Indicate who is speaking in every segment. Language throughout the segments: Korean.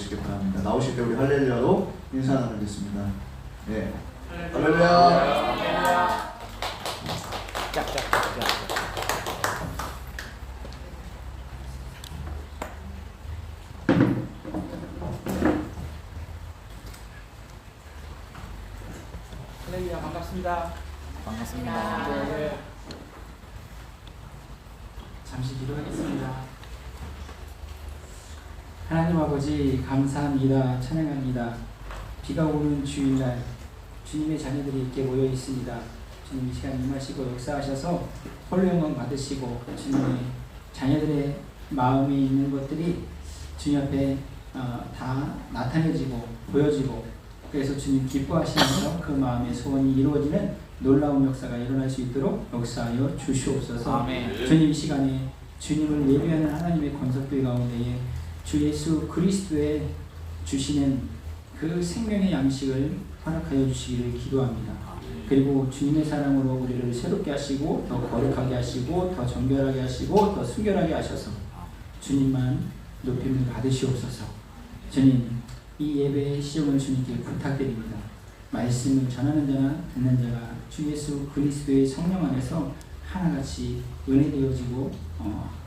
Speaker 1: 나오시기 바랍니다. 나오실 때 우리 할렐루야로 인사 나누겠습니다. 네. 할렐루야.
Speaker 2: 할렐루야, 반갑습니다.
Speaker 3: 반갑습니다.
Speaker 2: 네. 잠시 기도하겠습니다. 하나님 아버지 감사합니다. 찬양합니다. 비가 오는 주일날 주님의 자녀들이 이렇게 모여 있습니다. 주님 이 시간 임하시고 역사하셔서 홀로 영광 받으시고 주님의 자녀들의 마음에 있는 것들이 주님 앞에 다 나타내지고 보여지고 그래서 주님 기뻐하시면서 그 마음의 소원이 이루어지는 놀라운 역사가 일어날 수 있도록 역사하여 주시옵소서.
Speaker 3: 아멘.
Speaker 2: 주님 이 시간에 주님을 예배하는 하나님의 건석들 가운데에 주 예수 그리스도의 주시는 그 생명의 양식을 허락하여 주시기를 기도합니다. 그리고 주님의 사랑으로 우리를 새롭게 하시고 더 거룩하게 하시고 더 정결하게 하시고 더 순결하게 하셔서 주님만 높임을 받으시옵소서. 주님 이 예배의 시험을 주님께 부탁드립니다. 말씀을 전하는 자나 듣는 자가 주 예수 그리스도의 성령 안에서 하나같이 은혜되어지고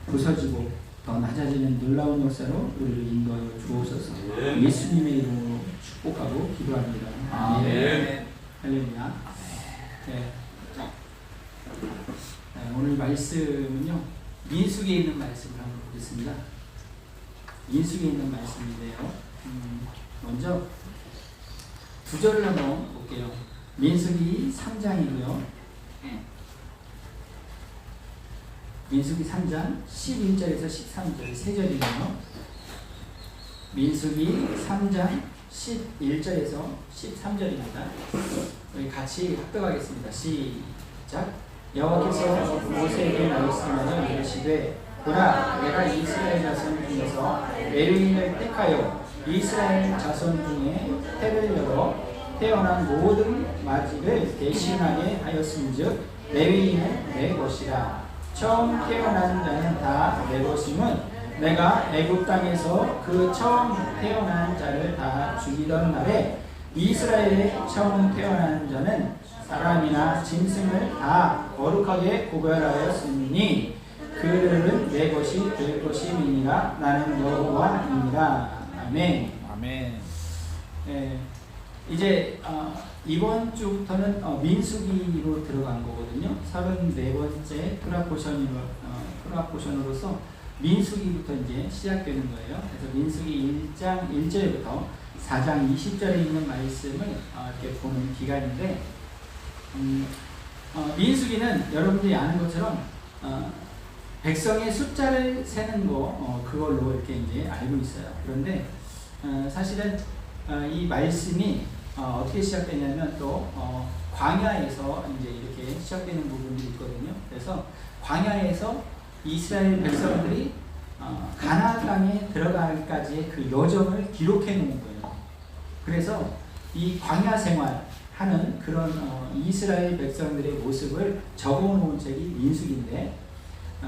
Speaker 2: 부서지고 더 낮아지는 놀라운 역사로 우리를 인도하여 주옵소서. 예수님의 이름으로 축복하고 기도합니다. 아멘. 할렐루야. 네. 오늘 말씀은요 민수기에 있는 말씀을 한번 보겠습니다. 민수기에 있는 말씀인데요. 먼저 9절을 한번 볼게요. 민수기 3장이고요. 민수기 3장 11절에서 13절 3절이네요. 민수기 3장 11절에서 13절입니다. 우리 같이 합독하겠습니다. 시작. 여호와께서 모세에게 말씀하여 이르시되 보라 내가 이스라엘 자손 중에서 레위인을 택하여 이스라엘 자손 중에 태를 열어 태어난 모든 마지를 대신하게 하였음즉 레위인은 내 것이라. 처음 태어난 자는 다 내 것임은 내가 애굽 땅에서 그 처음 태어난 자를 다 죽이던 날에 이스라엘의 처음 태어난 자는 사람이나 짐승을 다 거룩하게 구별하였으니 그들은 내 것이 될 것임이니라. 나는 여호와이니라. 아멘.
Speaker 3: 아멘.
Speaker 2: 네, 이제 이번 주부터는 민수기로 들어간 거거든요. 34번째 프라포션으로서 민수기부터 이제 시작되는 거예요. 그래서 민수기 1장 1절부터 4장 20절에 있는 말씀을 이렇게 보는 기간인데, 민수기는 여러분들이 아는 것처럼 백성의 숫자를 세는 거 그걸로 이렇게 이제 알고 있어요. 그런데 사실은 이 말씀이 어떻게 시작되냐면 또 광야에서 이제 이렇게 시작되는 부분이 있거든요. 그래서 광야에서 이스라엘 백성들이 가나안 땅에 들어가기까지의 그 여정을 기록해 놓은 거예요. 그래서 이 광야 생활하는 그런 이스라엘 백성들의 모습을 적어 놓은 책이 민수기인데,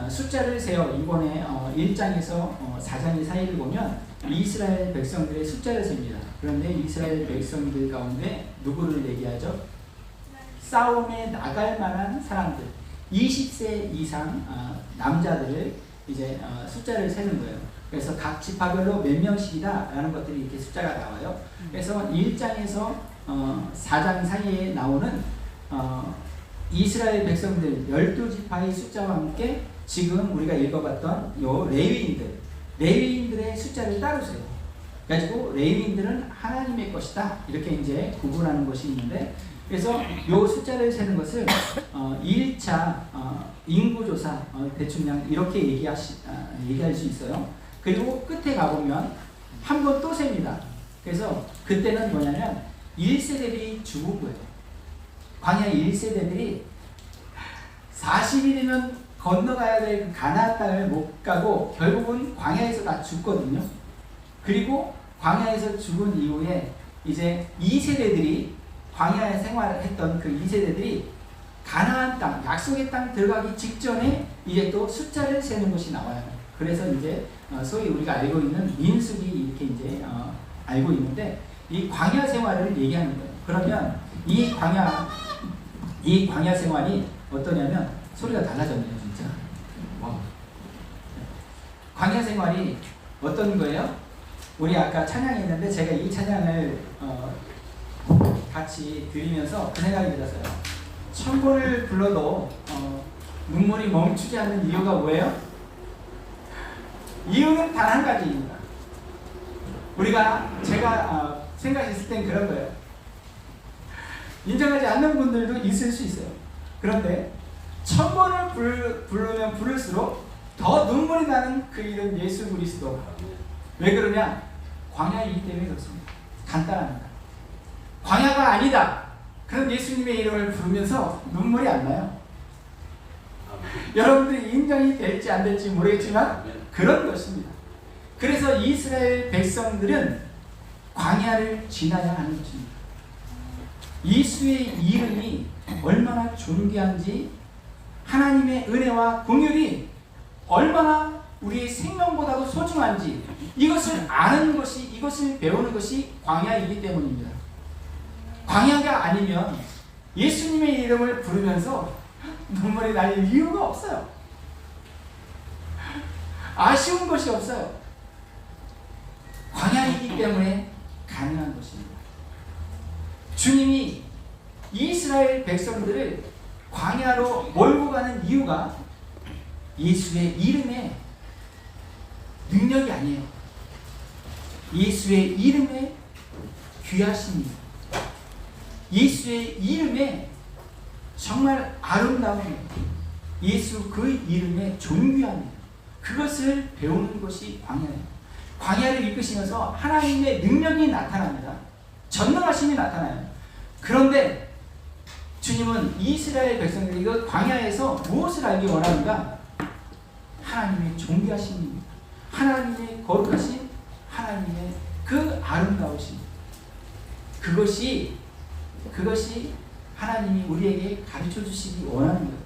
Speaker 2: 숫자를 세어 이번에 1장에서 4장의 사이를 보면 이스라엘 백성들의 숫자를 셉니다. 그런데 이스라엘 백성들 가운데 누구를 얘기하죠? 싸움에 나갈 만한 사람들, 20세 이상 남자들을 이제 숫자를 세는 거예요. 그래서 각 지파별로 몇 명씩이다 라는 것들이 이렇게 숫자가 나와요. 그래서 1장에서 4장 사이에 나오는 이스라엘 백성들 12지파의 숫자와 함께 지금 우리가 읽어봤던 요 레위인들의 숫자를 따로 세요. 그래가지고 레위인들은 하나님의 것이다 이렇게 이제 구분하는 것이 있는데, 그래서 요 숫자를 세는 것을 1차 인구조사 대충 그냥 이렇게 얘기할 수 있어요. 그리고 끝에 가보면 한 번 또 셉니다. 그래서 그때는 뭐냐면 1세대들이 죽은 거예요. 광야 1세대들이 40일이면 건너가야 될 그 가나안 땅을 못 가고 결국은 광야에서 다 죽거든요. 그리고 광야에서 죽은 이후에 이제 2세대들이 광야에 생활했던 그 2세대들이 가나안 땅, 약속의 땅 들어가기 직전에 이제 또 숫자를 세는 것이 나와요. 그래서 이제 소위 우리가 알고 있는 민수기 이렇게 이제 알고 있는데 이 광야 생활을 얘기하는 거예요. 그러면 이 광야 생활이 어떠냐면 소리가 달라졌네요, 진짜. 와. 광야 생활이 어떤 거예요? 우리 아까 찬양했는데 제가 이 찬양을 같이 드리면서 그 생각이 들었어요. 천벌을 불러도 눈물이 멈추지 않는 이유가 뭐예요? 이유는 단 한 가지입니다. 제가 생각했을 땐 그런 거예요. 인정하지 않는 분들도 있을 수 있어요. 그런데 천번을 부르면 부를수록 더 눈물이 나는 그 이름 예수 그리스도. 왜 그러냐? 광야이기 때문에 그렇습니다. 간단합니다. 광야가 아니다. 그럼 예수님의 이름을 부르면서 눈물이 안 나요. 여러분들이 인정이 될지 안 될지 모르겠지만 그런 것입니다. 그래서 이스라엘 백성들은 광야를 지나야 하는 것입니다. 예수의 이름이 얼마나 존귀한지, 하나님의 은혜와 긍휼이 얼마나 우리의 생명보다도 소중한지 이것을 아는 것이, 이것을 배우는 것이 광야이기 때문입니다. 광야가 아니면 예수님의 이름을 부르면서 눈물이 날 이유가 없어요. 아쉬운 것이 없어요. 광야이기 때문에 가능한 것입니다. 주님이 이스라엘 백성들을 광야로 몰고 가는 이유가 예수의 이름의 능력이 아니에요. 예수의 이름의 귀하심입니다. 예수의 이름의 정말 아름다운, 예수 그 이름의 존귀함입니다. 그것을 배우는 것이 광야예요. 광야를 이끄시면서 하나님의 능력이 나타납니다. 전능하심이 나타나요. 그런데 주님은 이스라엘 백성들이 그 광야에서 무엇을 알기 원하는가? 하나님의 존귀하심입니다. 하나님의 거룩하심, 하나님의 그 아름다우심. 그것이 하나님이 우리에게 가르쳐 주시기 원하는 거예요.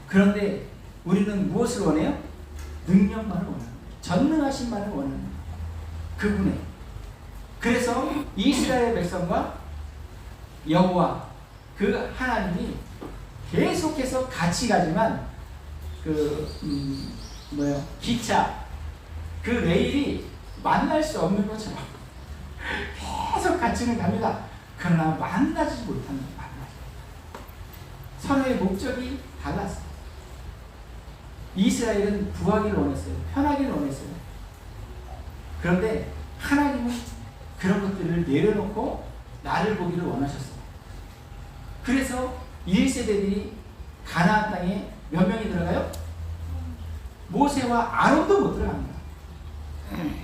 Speaker 2: 그런데 우리는 무엇을 원해요? 능력만을 원하는 거예요. 전능하심만을 원하는 거예요. 그분의. 그래서 이스라엘 백성과 여호와 그 하나님이 계속해서 같이 가지만 기차 그 레일이 만날 수 없는 것처럼 계속 같이는 갑니다. 그러나 만나지 못합니다. 서로의 목적이 달랐어요. 이스라엘은 부하기를 원했어요. 편하기를 원했어요. 그런데 하나님은 그런 것들을 내려놓고 나를 보기를 원하셨어요. 그래서 1세대들이 가나안 땅에 몇 명이 들어가요? 모세와 아론도 못 들어갑니다.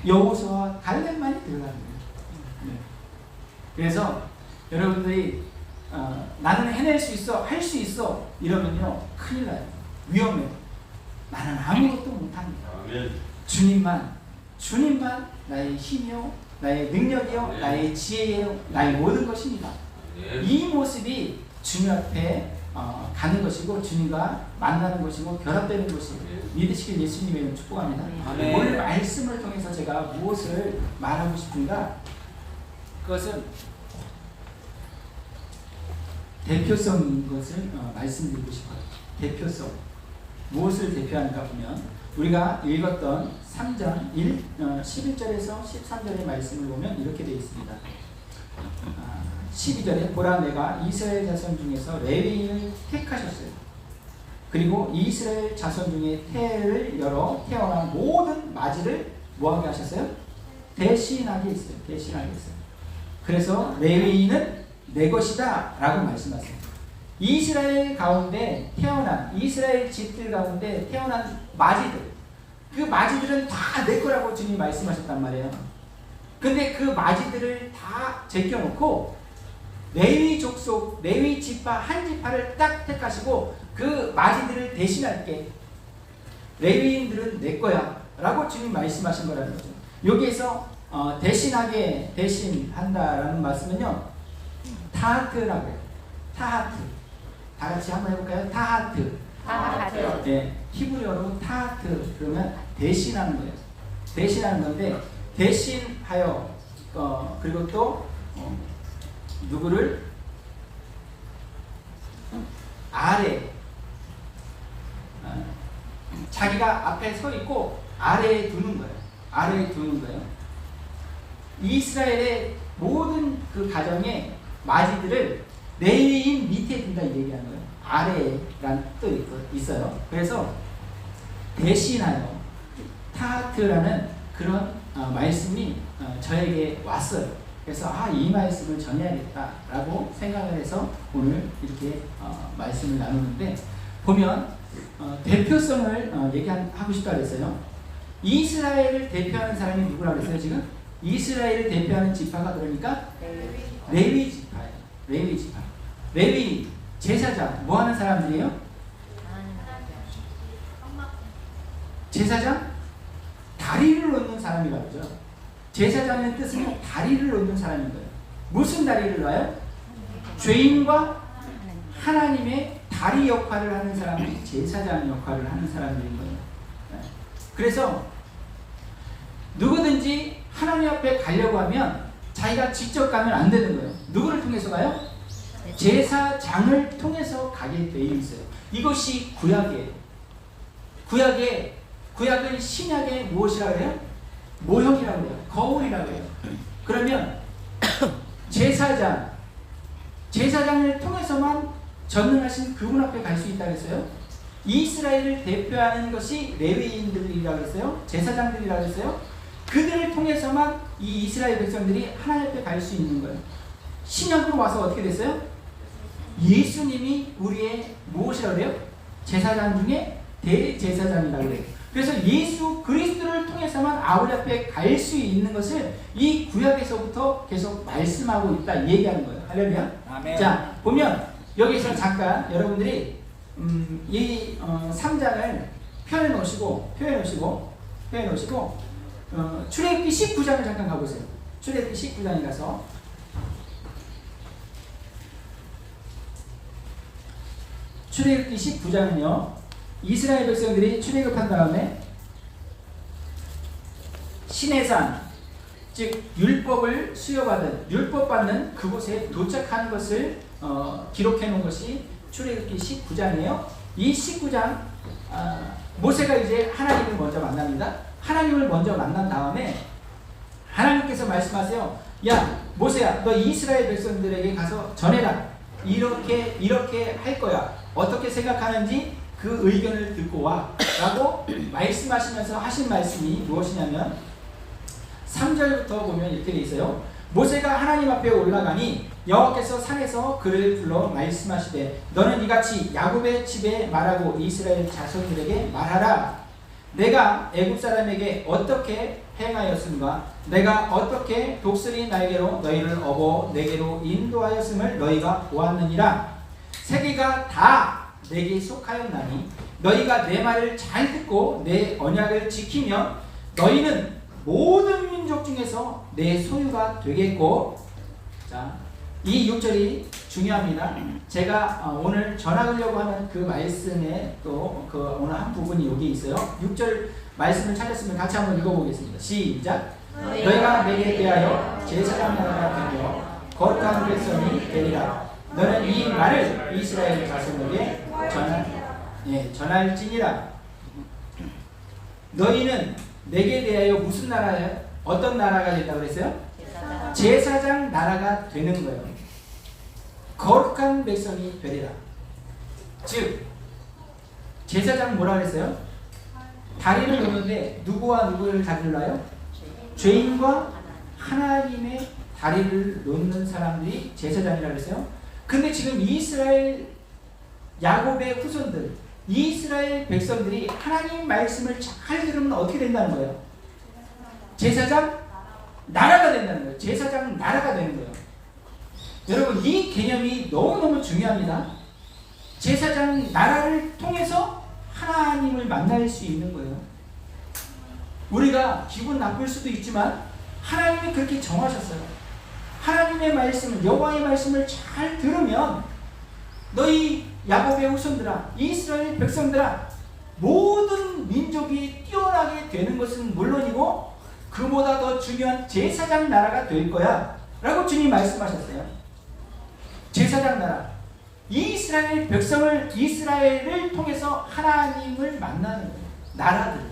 Speaker 2: 여호수아와 갈렙만이 들어갑니다. 그래서 여러분들이 나는 해낼 수 있어, 할 수 있어 이러면요 큰일 나요. 위험해요. 나는 아무것도 못합니다. 주님만 나의 힘이요, 나의 능력이요, 나의 지혜요, 나의 모든 것입니다. 이 모습이 주님 앞에 가는 것이고 주님과 만나는 것이고 결합되는 것이고 믿으시길 예수님의 이름 축복합니다. 오늘 말씀을 통해서 제가 무엇을 말하고 싶은가? 그것은 대표성인 것을 말씀드리고 싶어요. 대표성. 무엇을 대표하는가 보면 우리가 읽었던 3장 11절에서 13절의 말씀을 보면 이렇게 되어 있습니다. 12절에 보라 내가 이스라엘 자손 중에서 레위인을 택하셨어요. 그리고 이스라엘 자손 중에 태를 열어 태어난 모든 마지를 뭐하게 하셨어요? 대신하게 했어요. 대신하게 했어요. 그래서 레위인은 내 것이다 라고 말씀하세요. 이스라엘 가운데 태어난, 이스라엘 집들 가운데 태어난 마지들, 그 마지들은 다 내 거라고 주님 말씀하셨단 말이에요. 근데 그 마지들을 다 제껴놓고 레위 족속, 레위 지파 한 지파를 딱 택하시고 그 마지들을 대신할게. 레위인들은 내 거야 라고 주님 말씀하신 거라는 거죠. 여기에서 대신하게, 대신한다라는 말씀은요 타하트라고 해요. 타하트. 다 같이 한번 해볼까요? 타하트.
Speaker 3: 타하트.
Speaker 2: 네, 히브리어로 타하트. 그러면 대신하는 거예요. 대신하는 건데 대신하여 그리고 또 누구를 아래, 자기가 앞에 서 있고 아래에 두는 거예요. 아래에 두는 거예요. 이스라엘의 모든 그 가정의 마지들을 레위인 밑에 둔다 이 얘기하는 거예요. 아래라는 뜻도 있어요. 그래서 대신하여 타하트라는 그런 말씀이 저에게 왔어요. 그래서 이 말씀을 전해야겠다라고 생각을 해서 오늘 이렇게 말씀을 나누는데, 보면 대표성을 얘기하고 싶다 그랬어요. 이스라엘을 대표하는 사람이 누구라고 그랬어요? 지금 이스라엘을 대표하는 지파가 그러니까 레위 지파예요. 레위 지파. 레위 제사장 뭐 하는 사람들이에요? 제사장? 다리를 놓는 사람이라고 그러죠. 제사장의 뜻은 다리를 놓는 사람인 거예요. 무슨 다리를 놔요? 죄인과 하나님의 다리 역할을 하는 사람이 제사장 역할을 하는 사람들인 거예요. 그래서 누구든지 하나님 앞에 가려고 하면 자기가 직접 가면 안 되는 거예요. 누구를 통해서 가요? 제사장을 통해서 가게 되어 있어요. 이것이 구약이에요. 구약은 신약의 무엇이라고 해요? 모형이라고 해요. 거울이라고 해요. 그러면 제사장을 통해서만 전능하신 그분 앞에 갈 수 있다고 했어요. 이스라엘을 대표하는 것이 레위인들이라고 했어요. 제사장들이라고 했어요. 그들을 통해서만 이 이스라엘 백성들이 하나님 앞에 갈 수 있는 거예요. 신약으로 와서 어떻게 됐어요? 예수님이 우리의 무엇이라고 해요? 제사장 중에 대제사장이라고 해요. 그래서 예수 그리스도를 통해서만 아버지 앞에 갈 수 있는 것을 이 구약에서부터 계속 말씀하고 있다 얘기하는 거예요. 할렐루야.
Speaker 3: 아멘.
Speaker 2: 자, 보면 여기서 잠깐 여러분들이 이 3장을 펴내 놓으시고 출애굽기 19장을 잠깐 가보세요. 출애굽기 19장에 가서 출애굽기 19장은요, 이스라엘 백성들이 출애굽한 다음에 시내산, 즉 율법을 수여받은, 율법 받는 그곳에 도착하는 것을 기록해 놓은 것이 출애굽기 19장이에요. 이 19장 모세가 이제 하나님을 먼저 만납니다. 하나님을 먼저 만난 다음에 하나님께서 말씀하세요. 야 모세야, 너 이스라엘 백성들에게 가서 전해라. 이렇게 할 거야. 어떻게 생각하는지 그 의견을 듣고 와 라고 말씀하시면서 하신 말씀이 무엇이냐면 3절부터 보면 이렇게 돼 있어요. 모세가 하나님 앞에 올라가니 여호와께서 산에서 그를 불러 말씀하시되 너는 이같이 야곱의 집에 말하고 이스라엘 자손들에게 말하라. 내가 애굽 사람에게 어떻게 행하였음과 내가 어떻게 독수리 날개로 너희를 업어 내게로 인도하였음을 너희가 보았느니라. 세계가 다 내게 속하였나니 너희가 내 말을 잘 듣고 내 언약을 지키면 너희는 모든 민족 중에서 내 소유가 되겠고. 자, 이 6절이 중요합니다. 제가 오늘 전하려고 하는 그 말씀에 또 그 오늘 한 부분이 여기 있어요. 6절 말씀을 찾았으면 같이 한번 읽어보겠습니다. 시작. 너희가 내게 대하여 제사장 나라가 되며 거룩한 백성이 되리라. 너는 이 말을 이스라엘 자손에게 전할지니라. 너희는 내게 대하여 무슨 나라예요? 어떤 나라가 된다고 그랬어요? 제사장 나라가 되는 거예요. 거룩한 백성이 되리라. 즉 제사장 뭐라 그랬어요? 다리를 놓는데 누구와 누구를 다리를 놔요? 죄인과 하나님의 다리를 놓는 사람들이 제사장이라고 했어요. 근데 지금 이스라엘 야곱의 후손들, 이스라엘 백성들이 하나님 말씀을 잘 들으면 어떻게 된다는 거예요? 제사장 나라가 된다는 거예요. 제사장 나라가 되는 거예요. 여러분 이 개념이 너무너무 중요합니다. 제사장 나라를 통해서 하나님을 만날 수 있는 거예요. 우리가 기분 나쁠 수도 있지만 하나님이 그렇게 정하셨어요. 하나님의 말씀, 여호와의 말씀을 잘 들으면 너희 야곱의 후손들아, 이스라엘 백성들아, 모든 민족이 뛰어나게 되는 것은 물론이고 그보다 더 중요한 제사장 나라가 될 거야 라고 주님 말씀하셨어요. 제사장 나라, 이스라엘 백성을, 이스라엘을 통해서 하나님을 만나는 거예요. 나라들.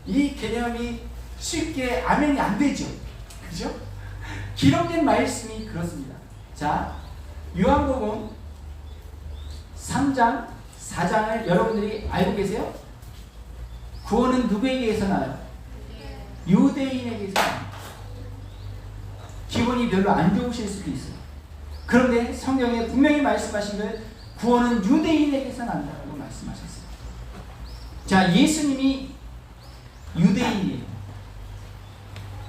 Speaker 2: 이 개념이 쉽게 아멘이 안 되죠. 그죠? 기록된 말씀이 그렇습니다. 자, 요한복음 3장, 4장을 여러분들이 알고 계세요? 구원은 누구에게서 나요? 유대인에게서 나요. 기분이 별로 안 좋으실 수도 있어요. 그런데 성경에 분명히 말씀하신 걸 구원은 유대인에게서 난다고 말씀하셨어요. 자, 예수님이 유대인이에요.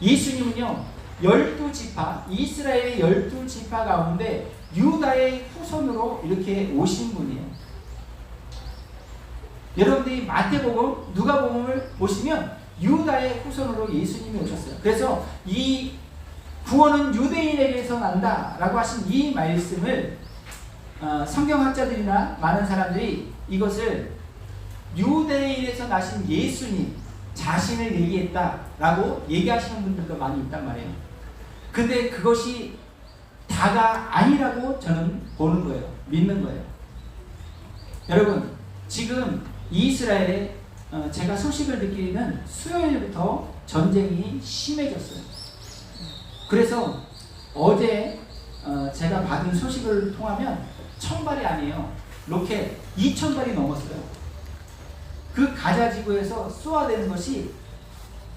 Speaker 2: 예수님은요 12지파, 이스라엘의 12지파 가운데 유다의 후손으로 이렇게 오신 분이에요. 여러분들이 마태복음, 누가복음을 보시면 유다의 후손으로 예수님이 오셨어요. 그래서 이 구원은 유대인에게서 난다라고 하신 이 말씀을 성경학자들이나 많은 사람들이 이것을 유대인에서 나신 예수님 자신을 얘기했다라고 얘기하시는 분들도 많이 있단 말이에요. 근데 그것이 다가 아니라고 저는 보는 거예요. 믿는 거예요. 여러분, 지금 이스라엘에 제가 소식을 듣기는 수요일부터 전쟁이 심해졌어요. 그래서 어제 제가 받은 소식을 통하면 1000발이 아니에요. 로켓 2000발이 넘었어요. 그 가자 지구에서 쏘아대는 것이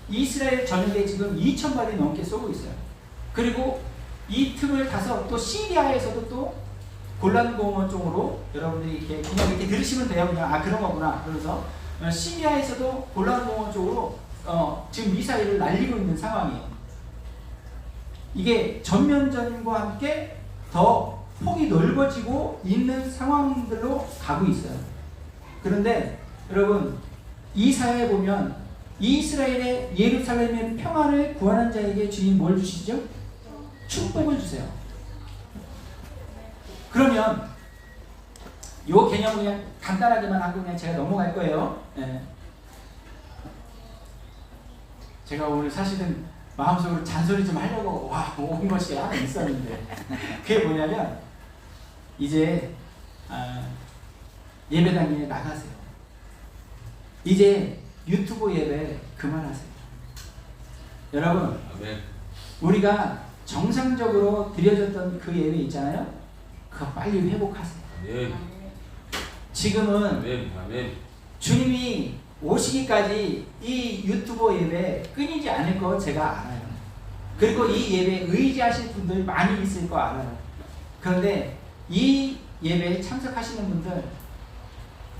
Speaker 2: 이스라엘 전역에 지금 2000발이 넘게 쏘고 있어요. 그리고 이 틈을 타서 또 시리아에서도 또 골란 공원 쪽으로, 여러분들이 이렇게 그냥 이렇게 들으시면 돼요. 그냥 그런 거구나. 그래서 시리아에서도 골란 공원 쪽으로 지금 미사일을 날리고 있는 상황이에요. 이게 전면전과 함께 더 폭이 넓어지고 있는 상황들로 가고 있어요. 그런데 여러분, 이사야에 보면 이스라엘의 예루살렘의 평안을 구하는 자에게 주님 뭘 주시죠? 축복을 주세요. 그러면 요 개념을 그냥 간단하게만 하고 그냥 제가 넘어갈 거예요. 네. 제가 오늘 사실은 마음속으로 잔소리 좀 하려고 온 것이 하나 있었는데 그게 뭐냐면 이제 예배당에 나가세요. 이제 유튜브 예배 그만하세요. 여러분, 우리가 정상적으로 드려졌던 그 예배 있잖아요. 그거 빨리 회복하세요. 지금은 주님이 오시기까지 이 유튜브 예배 끊이지 않을 거 제가 알아요. 그리고 이 예배에 의지하실 분들 많이 있을 거 알아요. 그런데 이 예배에 참석하시는 분들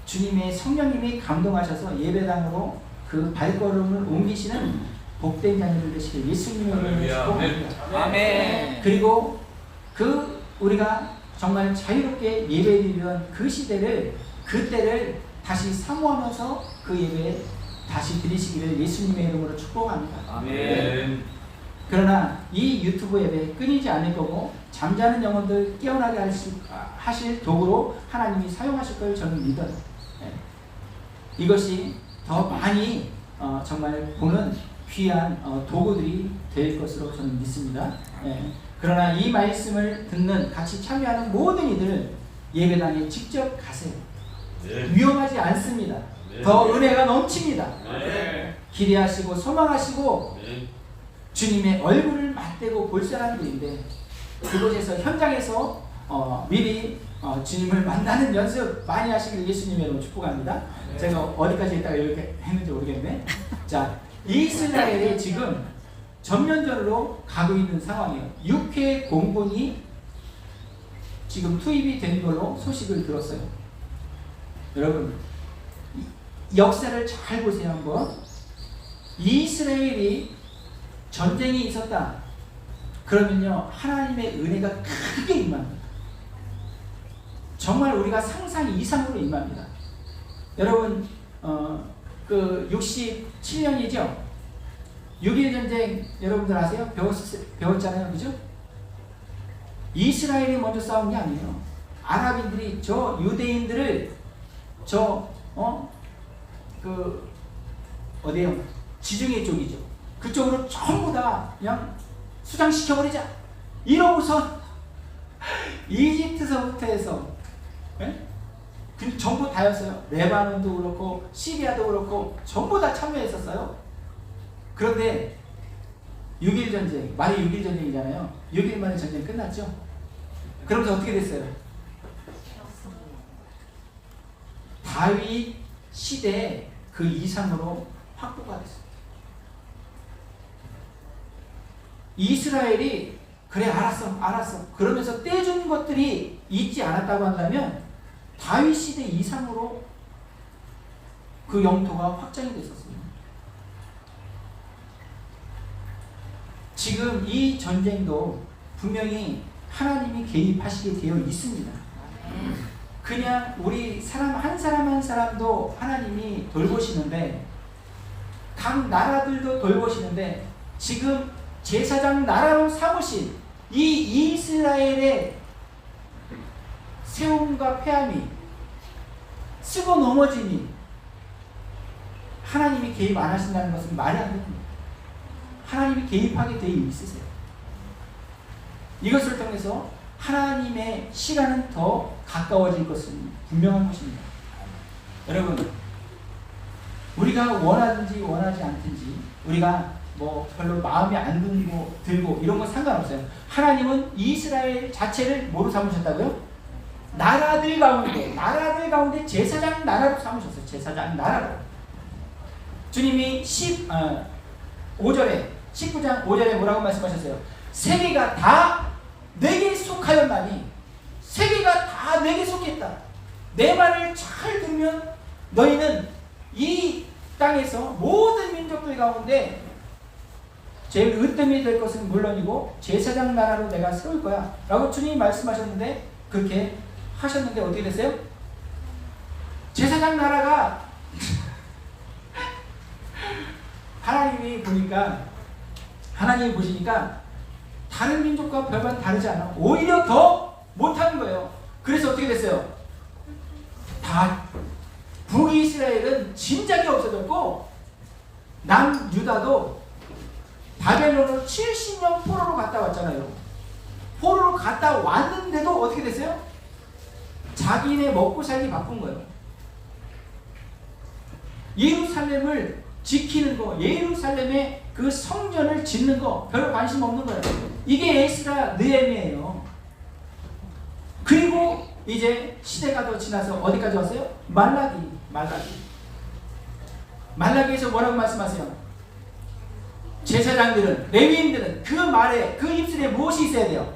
Speaker 2: 주님의 성령님이 감동하셔서 예배당으로 그 발걸음을 옮기시는 복된 자녀들 되시길 예수님의 이름으로 축복합니다. 아멘. 그리고 그 우리가 정말 자유롭게 예배드리던 그 시대를, 그때를 다시 사모하면서 그 예배에 다시 드리시기를 예수님의 이름으로 축복합니다. 아멘. 그러나 이 유튜브 예배 끊이지 않을 거고 잠자는 영혼들 깨어나게 하실 도구로 하나님이 사용하실 걸 저는 믿어요. 이것이 더 많이 정말 보는 귀한 도구들이 될 것으로 저는 믿습니다. 그러나 이 말씀을 듣는, 같이 참여하는 모든 이들 예배당에 직접 가세요. 위험하지 않습니다. 더 은혜가 넘칩니다. 기대하시고 소망하시고 주님의 얼굴을 맞대고 볼 사람들인데 그곳에서 현장에서 미리 주님을 만나는 연습 많이 하시길 예수님의 이름으로 축복합니다. 제가 어디까지 있다가 이렇게 했는지 모르겠네. 자, 이스라엘이 지금 전면전으로 가고 있는 상황이에요. 6회 공군이 지금 투입이 된 걸로 소식을 들었어요. 여러분, 역사를 잘 보세요. 한번. 이스라엘이 전쟁이 있었다 그러면요 하나님의 은혜가 크게 임합니다. 정말 우리가 상상 이상으로 임합니다. 여러분, 그 67년이죠 6.1 전쟁 여러분들 아세요? 배웠잖아요. 그죠? 이스라엘이 먼저 싸운 게 아니에요. 아랍인들이 저 유대인들을 어디에요? 지중해 쪽이죠. 그쪽으로 전부 다 그냥 수장시켜버리자. 이러고서 이집트서부터 해서 그 전부 다였어요. 레바논도 그렇고 시리아도 그렇고 전부 다 참여했었어요. 그런데 6.1 전쟁, 말이 6.1 전쟁이잖아요. 6.1 만에 전쟁이 끝났죠. 그러면서 어떻게 됐어요? 다윗 시대 그 이상으로 확보가 됐어요. 이스라엘이 그래 알았어 그러면서 떼준 것들이 있지 않았다고 한다면 다윗 시대 이상으로 그 영토가 확장이 됐었어요. 지금 이 전쟁도 분명히 하나님이 개입하시게 되어 있습니다. 그냥 우리 사람 한 사람 한 사람도 하나님이 돌보시는데 각 나라들도 돌보시는데 지금 제사장 나라로 삼으신 이 이스라엘의 세움과 패함이 쓰고 넘어짐이 하나님이 개입 안 하신다는 것은 말이 안 됩니다. 하나님이 개입하게 되어 있으세요. 이것을 통해서 하나님의 시간은 더 가까워질 것은 분명한 것입니다. 여러분, 우리가 원하든지 원하지 않든지 우리가 뭐 별로 마음에 안 들고 이런 건 상관없어요. 하나님은 이스라엘 자체를 뭐로 삼으셨다고요? 나라들 가운데 제사장 나라로 삼으셨어요. 제사장 나라로. 주님이 19장 5절에 뭐라고 말씀하셨어요? 세계가 다 내게 속하였나니, 세계가 다 내게 속했다. 내 말을 잘 들으면 너희는 이 땅에서 모든 민족들 가운데 제일 으뜸이 될 것은 물론이고 제사장 나라로 내가 세울 거야 라고 주님이 말씀하셨는데, 그렇게 하셨는데 어떻게 됐어요? 제사장 나라가 하나님이 보시니까 다른 민족과 별반 다르지 않아. 오히려 더 못하는 거예요. 그래서 어떻게 됐어요? 다 북이스라엘은 진작에 없어졌고 남유다도 바벨론으로 70년 포로로 갔다 왔잖아요. 포로로 갔다 왔는데도 어떻게 됐어요? 자기네 먹고 살기 바쁜 거예요. 예루살렘을 지키는 거, 예루살렘의 그 성전을 짓는 거 별로 관심 없는 거예요. 이게 에스라 느헤미야예요. 그리고 이제 시대가 더 지나서 어디까지 왔어요? 말라기에서 뭐라고 말씀하세요? 제사장들은, 레위인들은 그 말에, 그 입술에 무엇이 있어야 돼요?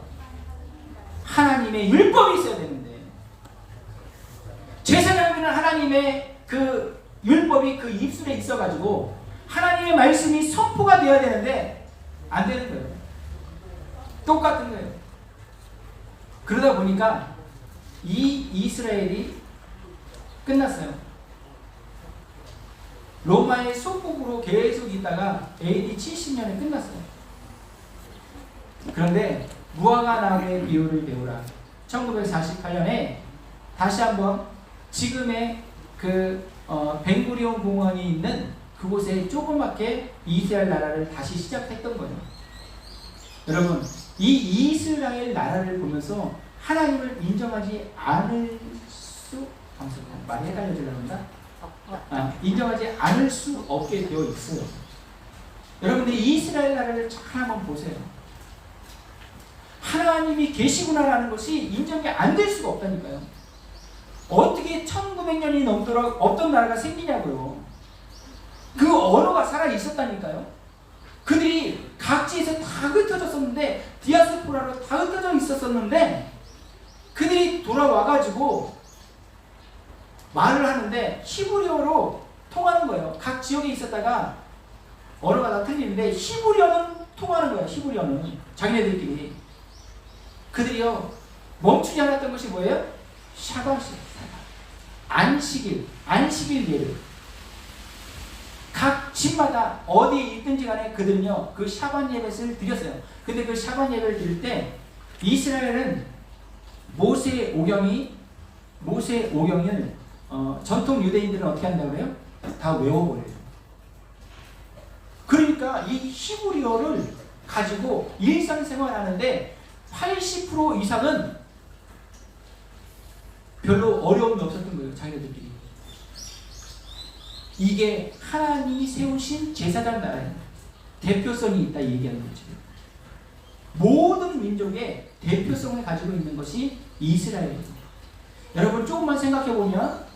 Speaker 2: 하나님의 율법이 있어야 되는데, 제사장들은 하나님의 그 율법이 그 입술에 있어가지고 하나님의 말씀이 선포가 되어야 되는데 안 되는 거예요. 똑같은 거예요. 그러다 보니까 이 이스라엘이 끝났어요. 로마의 속국으로 계속 있다가 AD 70년에 끝났어요. 그런데 무화과 나무의 비유를 배우라. 1948년에 다시 한번 지금의 벤구리온 공원이 있는 그곳에 조그맣게 이스라엘 나라를 다시 시작했던 거예요. 여러분, 이 이스라엘 나라를 보면서 하나님을 인정하지 않을 수, 많이 헷갈려지려는다? 인정하지 않을 수 없게 되어 있어요. 여러분들 이스라엘 나라를 잘 한번 보세요. 하나님이 계시구나라는 것이 인정이 안 될 수가 없다니까요. 어떻게 1900년이 넘도록 없던 나라가 생기냐고요. 그 언어가 살아 있었다니까요. 그들이 각지에서 다 흩어졌었는데, 디아스포라로 다 흩어져 있었었는데, 그들이 돌아와가지고 말을 하는데 히브리어로 통하는 거예요. 각 지역에 있었다가 언어가 다 틀리는데 히브리어는 통하는 거예요. 히브리어는 자기네들끼리. 그들이요 멈추지 않았던 것이 뭐예요? 샤밧이에요. 안식일 예를 각 집마다 어디에 있든지 간에 그들은요 그 샤밧 예배를 드렸어요. 근데 그 샤밧 예배를 드릴 때 이스라엘은 모세 오경을 전통 유대인들은 어떻게 한다고 그래요? 다 외워버려요. 그러니까 이 히브리어를 가지고 일상생활하는데 80% 이상은 별로 어려움이 없었던 거예요. 자기네들끼리. 이게 하나님이 세우신 제사장 나라예요. 대표성이 있다 얘기하는 거죠. 모든 민족의 대표성을 가지고 있는 것이 이스라엘이에요. 여러분 조금만 생각해 보면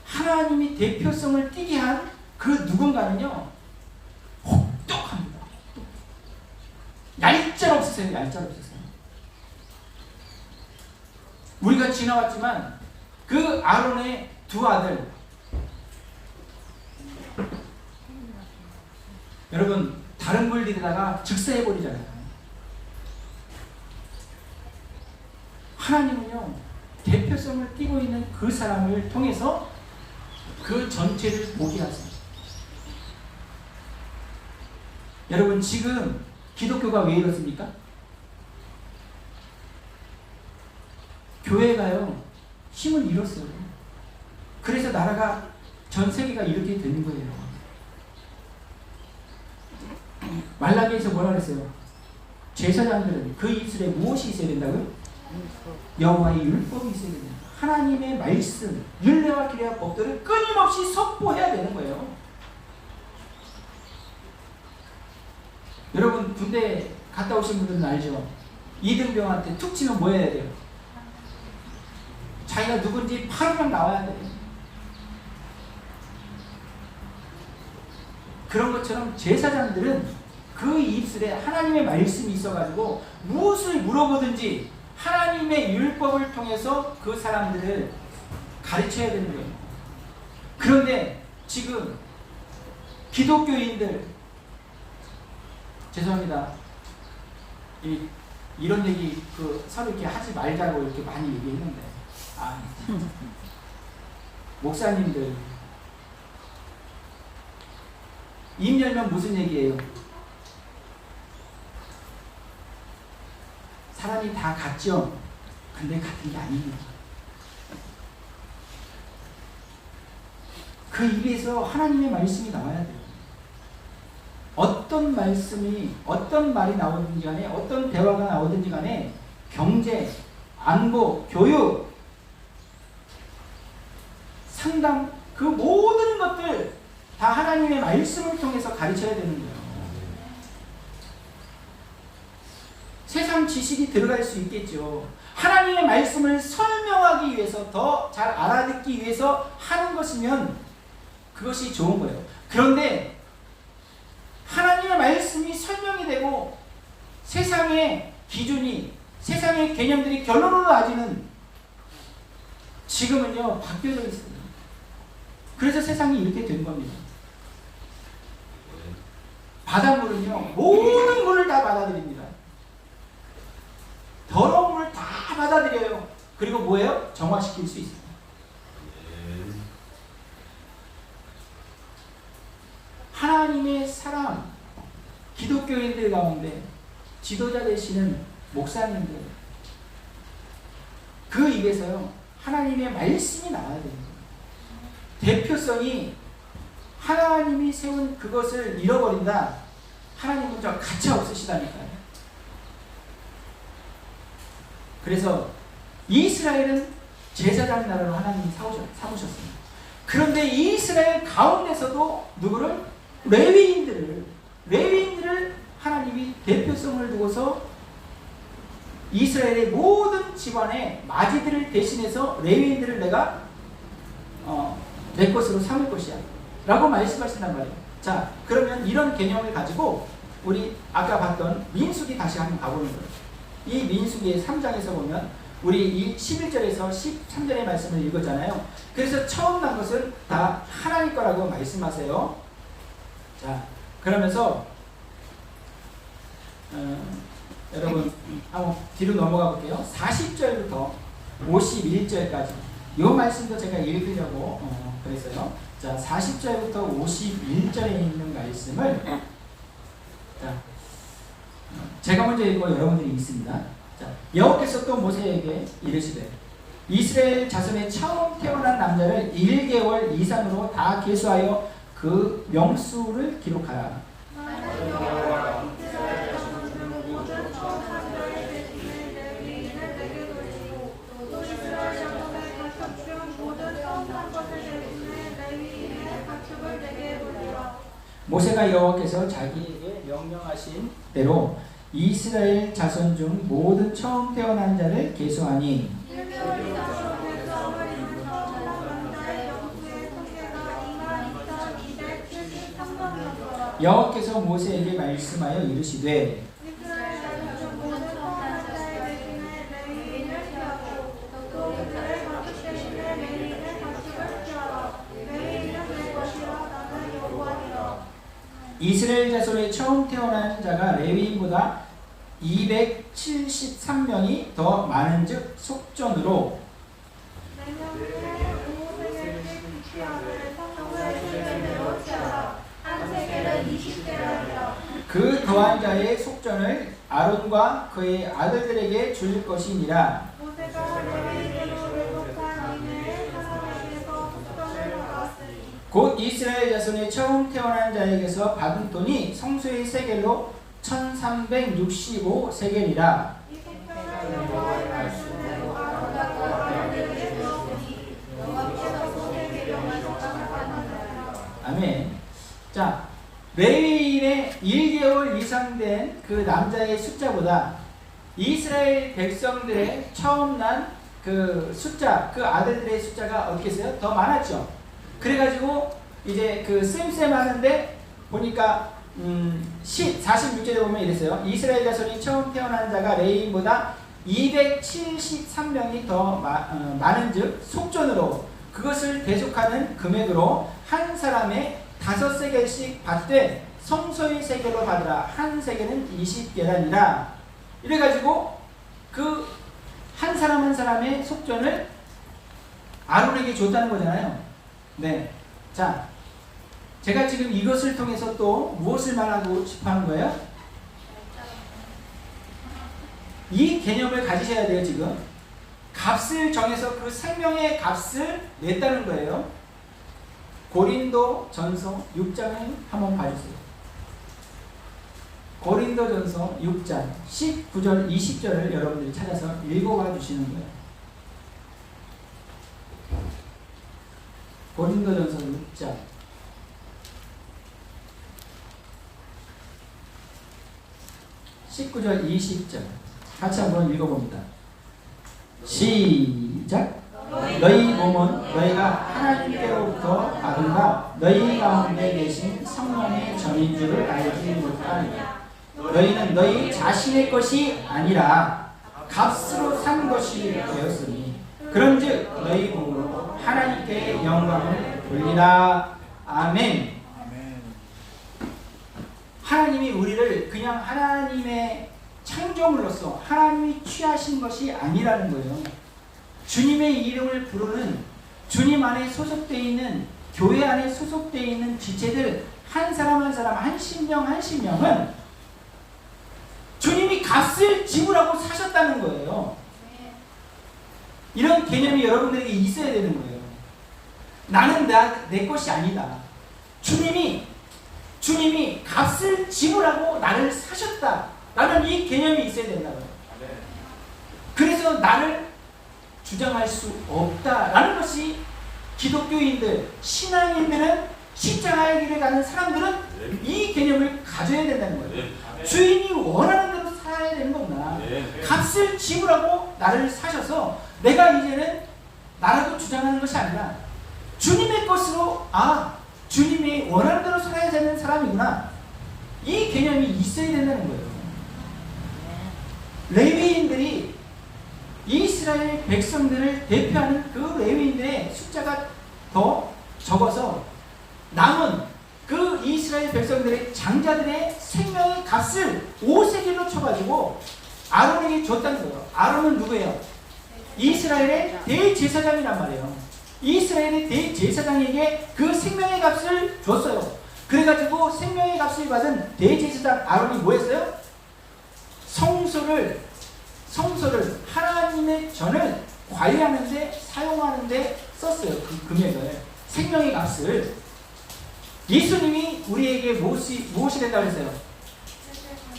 Speaker 2: 하나님이 대표성을 띠게 한 그 누군가는요 혹독합니다. 얄짤없으세요. 얄짤없으세요. 우리가 지나왔지만 그 아론의 두 아들, 여러분 다른 물들에다가 즉사해버리잖아요. 하나님은요 대표성을 띠고 있는 그 사람을 통해서 그 전체를 보게 하세요. 여러분 지금 기독교가 왜 이렇습니까? 교회가요 힘을 잃었어요. 그래서 나라가 전 세계가 이렇게 되는 거예요. 말라기에서 뭐라 그랬어요? 제사장들은 그 입술에 무엇이 있어야 된다고요? 여호와의 율법이 있어야 된다. 하나님의 말씀, 율례와 규례와 법도를 끊임없이 선포해야 되는 거예요. 여러분 군대 갔다 오신 분들은 알죠? 이등병한테 툭 치면 뭐 해야 돼요? 자기가 누군지 바로만 나와야 돼요. 그런 것처럼 제사장들은 그 입술에 하나님의 말씀이 있어가지고 무엇을 물어보든지 하나님의 율법을 통해서 그 사람들을 가르쳐야 되는 거예요. 그런데 지금 기독교인들, 죄송합니다. 이런 얘기 서로 이렇게 하지 말자고 이렇게 많이 얘기했는데, 목사님들 입 열면 무슨 얘기예요? 사람이 다 같죠? 근데 같은 게 아닙니다. 그 입에서 하나님의 말씀이 나와야 돼요. 어떤 말씀이, 어떤 말이 나오든지 간에, 어떤 대화가 나오든지 간에 경제, 안보, 교육, 상담, 그 모든 것들 다 하나님의 말씀을 통해서 가르쳐야 되는 거예요. 세상 지식이 들어갈 수 있겠죠. 하나님의 말씀을 설명하기 위해서, 더 잘 알아듣기 위해서 하는 것이면 그것이 좋은 거예요. 그런데 하나님의 말씀이 설명이 되고 세상의 기준이, 세상의 개념들이 결론으로 나지는 지금은요 바뀌어져 있습니다. 그래서 세상이 이렇게 된 겁니다. 바닷물은요 모든 물을 다 받아들입니다. 더러운 물을 다 받아들여요. 그리고 뭐예요? 정화시킬 수 있습니다. 하나님의 사람, 기독교인들 가운데 지도자 되시는 목사님들, 그 입에서요 하나님의 말씀이 나와야 됩니다. 대표성이 하나님이 세운 그것을 잃어버린다. 하나님은 저 가차 없으시다니까요. 그래서 이스라엘은 제사장 나라로 하나님이 삼으셨습니다. 그런데 이스라엘 가운데서도 누구를? 레위인들을 하나님이 대표성을 두고서 이스라엘의 모든 집안의 마지들을 대신해서 레위인들을 내가 내 것으로 삼을 것이야 라고 말씀하신단 말이에요. 자, 그러면 이런 개념을 가지고 우리 아까 봤던 민수기 다시 한번 가보는 거예요. 이 민수기의 3장에서 보면 우리 이 11절에서 13절의 말씀을 읽었잖아요. 그래서 처음 난 것은 다 하나님 거라고 말씀하세요. 자, 그러면서 여러분 한번 뒤로 넘어가 볼게요. 40절부터 51절까지 이 말씀도 제가 읽으려고 그랬어요. 자, 40절부터 51절에 있는 말씀을 자, 제가 먼저 읽고 여러분들이 읽습니다. 자, 여호와께서 또 모세에게 이르시되 이스라엘 자손의 처음 태어난 남자를 1개월 이상으로 다 계수하여 그 명수를 기록하라.
Speaker 3: 나는 여호와 이스라엘 자손 중 모든 처음 산자의 대신에 레위인을 내게 돌리고 또 이스라엘 자손의 가축 중 모든 처음 산 것을 대신에 레위인의 가축을 내게 돌리라.
Speaker 2: 모세가 여호와께서 자기에게 명령하신 대로 이스라엘 자손 중 모든 처음 태어난 자를 계수하니
Speaker 3: 1개월 이상으로 백성을 있는 처음 남자의 영수의 통계가 22,273명이었더라.
Speaker 2: 여호와께서 모세에게 말씀하여 이르시되
Speaker 3: 이스라엘 자손 중 모든 처음 남자의 대신에 레위인을 피하고 또 그들의 가축 대신에 레위인의 가축을 피하라. 레위인은 내 것이라. 나는 여호와니라.
Speaker 2: 이스라엘 자손의 처음 태어난 자가 레위인보다 273명이 더 많은즉 속전으로
Speaker 3: 내년에 5세겔씩 취하되 성경을 세겔대로 취하라. 한 세겔은 20개라니라.
Speaker 2: 그 더한 자의 속전을 아론과 그의 아들들에게 줄 것이니라.
Speaker 3: 모세가 레위인으로 회복한 이내에 하나님께서 속전을 받았으니
Speaker 2: 곧 이스라엘 자손의 처음 태어난 자에게서 받은 돈이 성소의 세겔로 1365 세겔이라.
Speaker 3: 이 속전을 여호와의 말씀대로 아론과 그 아들에게 주었으니 여호와께서 모세에게 명하셨다.
Speaker 2: 아멘. 자, 레위인의 1개월 이상 된 그 남자의 숫자보다 이스라엘 백성들의 처음 난 그 숫자, 그 아들들의 숫자가 어떻겠어요? 더 많았죠. 그래가지고 이제 그 쌤쌤하는데 보니까 46절에 보면 이랬어요. 이스라엘 자손이 처음 태어난 자가 레위인보다 273명이 더 많은즉 속전으로 그것을 대속하는 금액으로 한 사람의 5세겔씩 받되 성소의 세겔로 받으라. 한 세겔은 20계란이라. 이래가지고 그 한 사람 한 사람의 속전을 아론에게 줬다는 거잖아요. 네. 자, 제가 지금 이것을 통해서 또 무엇을 말하고 싶어 하는 거예요? 이 개념을 가지셔야 돼요. 지금 값을 정해서 그 생명의 값을 냈다는 거예요. 고린도 전서 6장을 한번 봐주세요. 고린도 전서 6장 19절 20절을 여러분들이 찾아서 읽어봐 주시는 거예요. 고린도 전서 6장 19절 20절 같이 한번 읽어봅니다. 시작. 너희 몸은 너희가 하나님께로부터 받은 바 너희 가운데 계신 성령의 전인 줄을 알지 못하느냐. 너희는 너희 자신의 것이 아니라 값으로 산 것이 되었으니 그런즉 너희 몸으로 하나님께 영광을 돌리라. 아멘. 하나님이 우리를 그냥 하나님의 창조물로서 하나님이 취하신 것이 아니라는 거예요. 주님의 이름을 부르는 주님 안에 소속되어 있는 교회 안에 소속되어 있는 지체들 한 사람 한 사람 한 심령 한 심령은 주님이 값을 지불하고 사셨다는 거예요. 이런 개념이 여러분들에게 있어야 되는 거예요. 나는 내 것이 아니다. 주님이 값을 지불하고 나를 사셨다. 나는 이 개념이 있어야 된다고요. 그래서 나를 주장할 수 없다라는 것이 기독교인들, 신앙인들은 십자가의 길을 가는 사람들은 이 개념을 가져야 된다는 거예요. 주인이 원하는 대로 살아야 되는 거구나. 값을 지불하고 나를 사셔서 내가 이제는 나라고 주장하는 것이 아니라 주님의 것으로 주님이 원하는 대로 살아야 되는 사람이구나. 이 개념이 있어야 된다는 거예요. 레위인들이 이스라엘 백성들을 대표하는 그 레위인들의 숫자가 더 적어서 남은 그 이스라엘 백성들의 장자들의 생명의 값을 5세겔로 쳐가지고 아론에게 줬다는 거예요. 아론은 누구예요? 이스라엘의 대제사장이란 말이에요. 이스라엘의 대제사장에게 그 생명의 값을 줬어요. 그래가지고 생명의 값을 받은 대제사장 아론이 뭐 했어요? 성소를 하나님의 전을 관리하는데 사용하는데 썼어요. 그 금액을, 생명의 값을. 예수님이 우리에게 무엇이 된다고 했어요?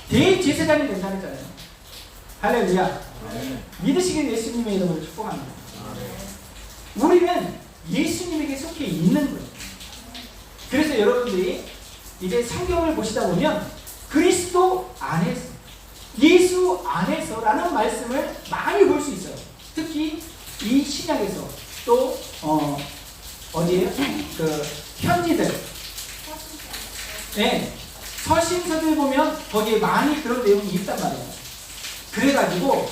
Speaker 2: 대제사장이 된다고 했잖아요. 할렐루야. 믿으시길 예수님의 이름으로 축복합니다. 우리는 예수님에게 속해 있는 거예요. 그래서 여러분들이 이제 성경을 보시다 보면 그리스도 안에서, 예수 안에서라는 말씀을 많이 볼 수 있어요. 특히 이 신약에서 또 어디에요? 그 편지들, 네, 서신서들 보면 거기에 많이 그런 내용이 있단 말이에요. 그래가지고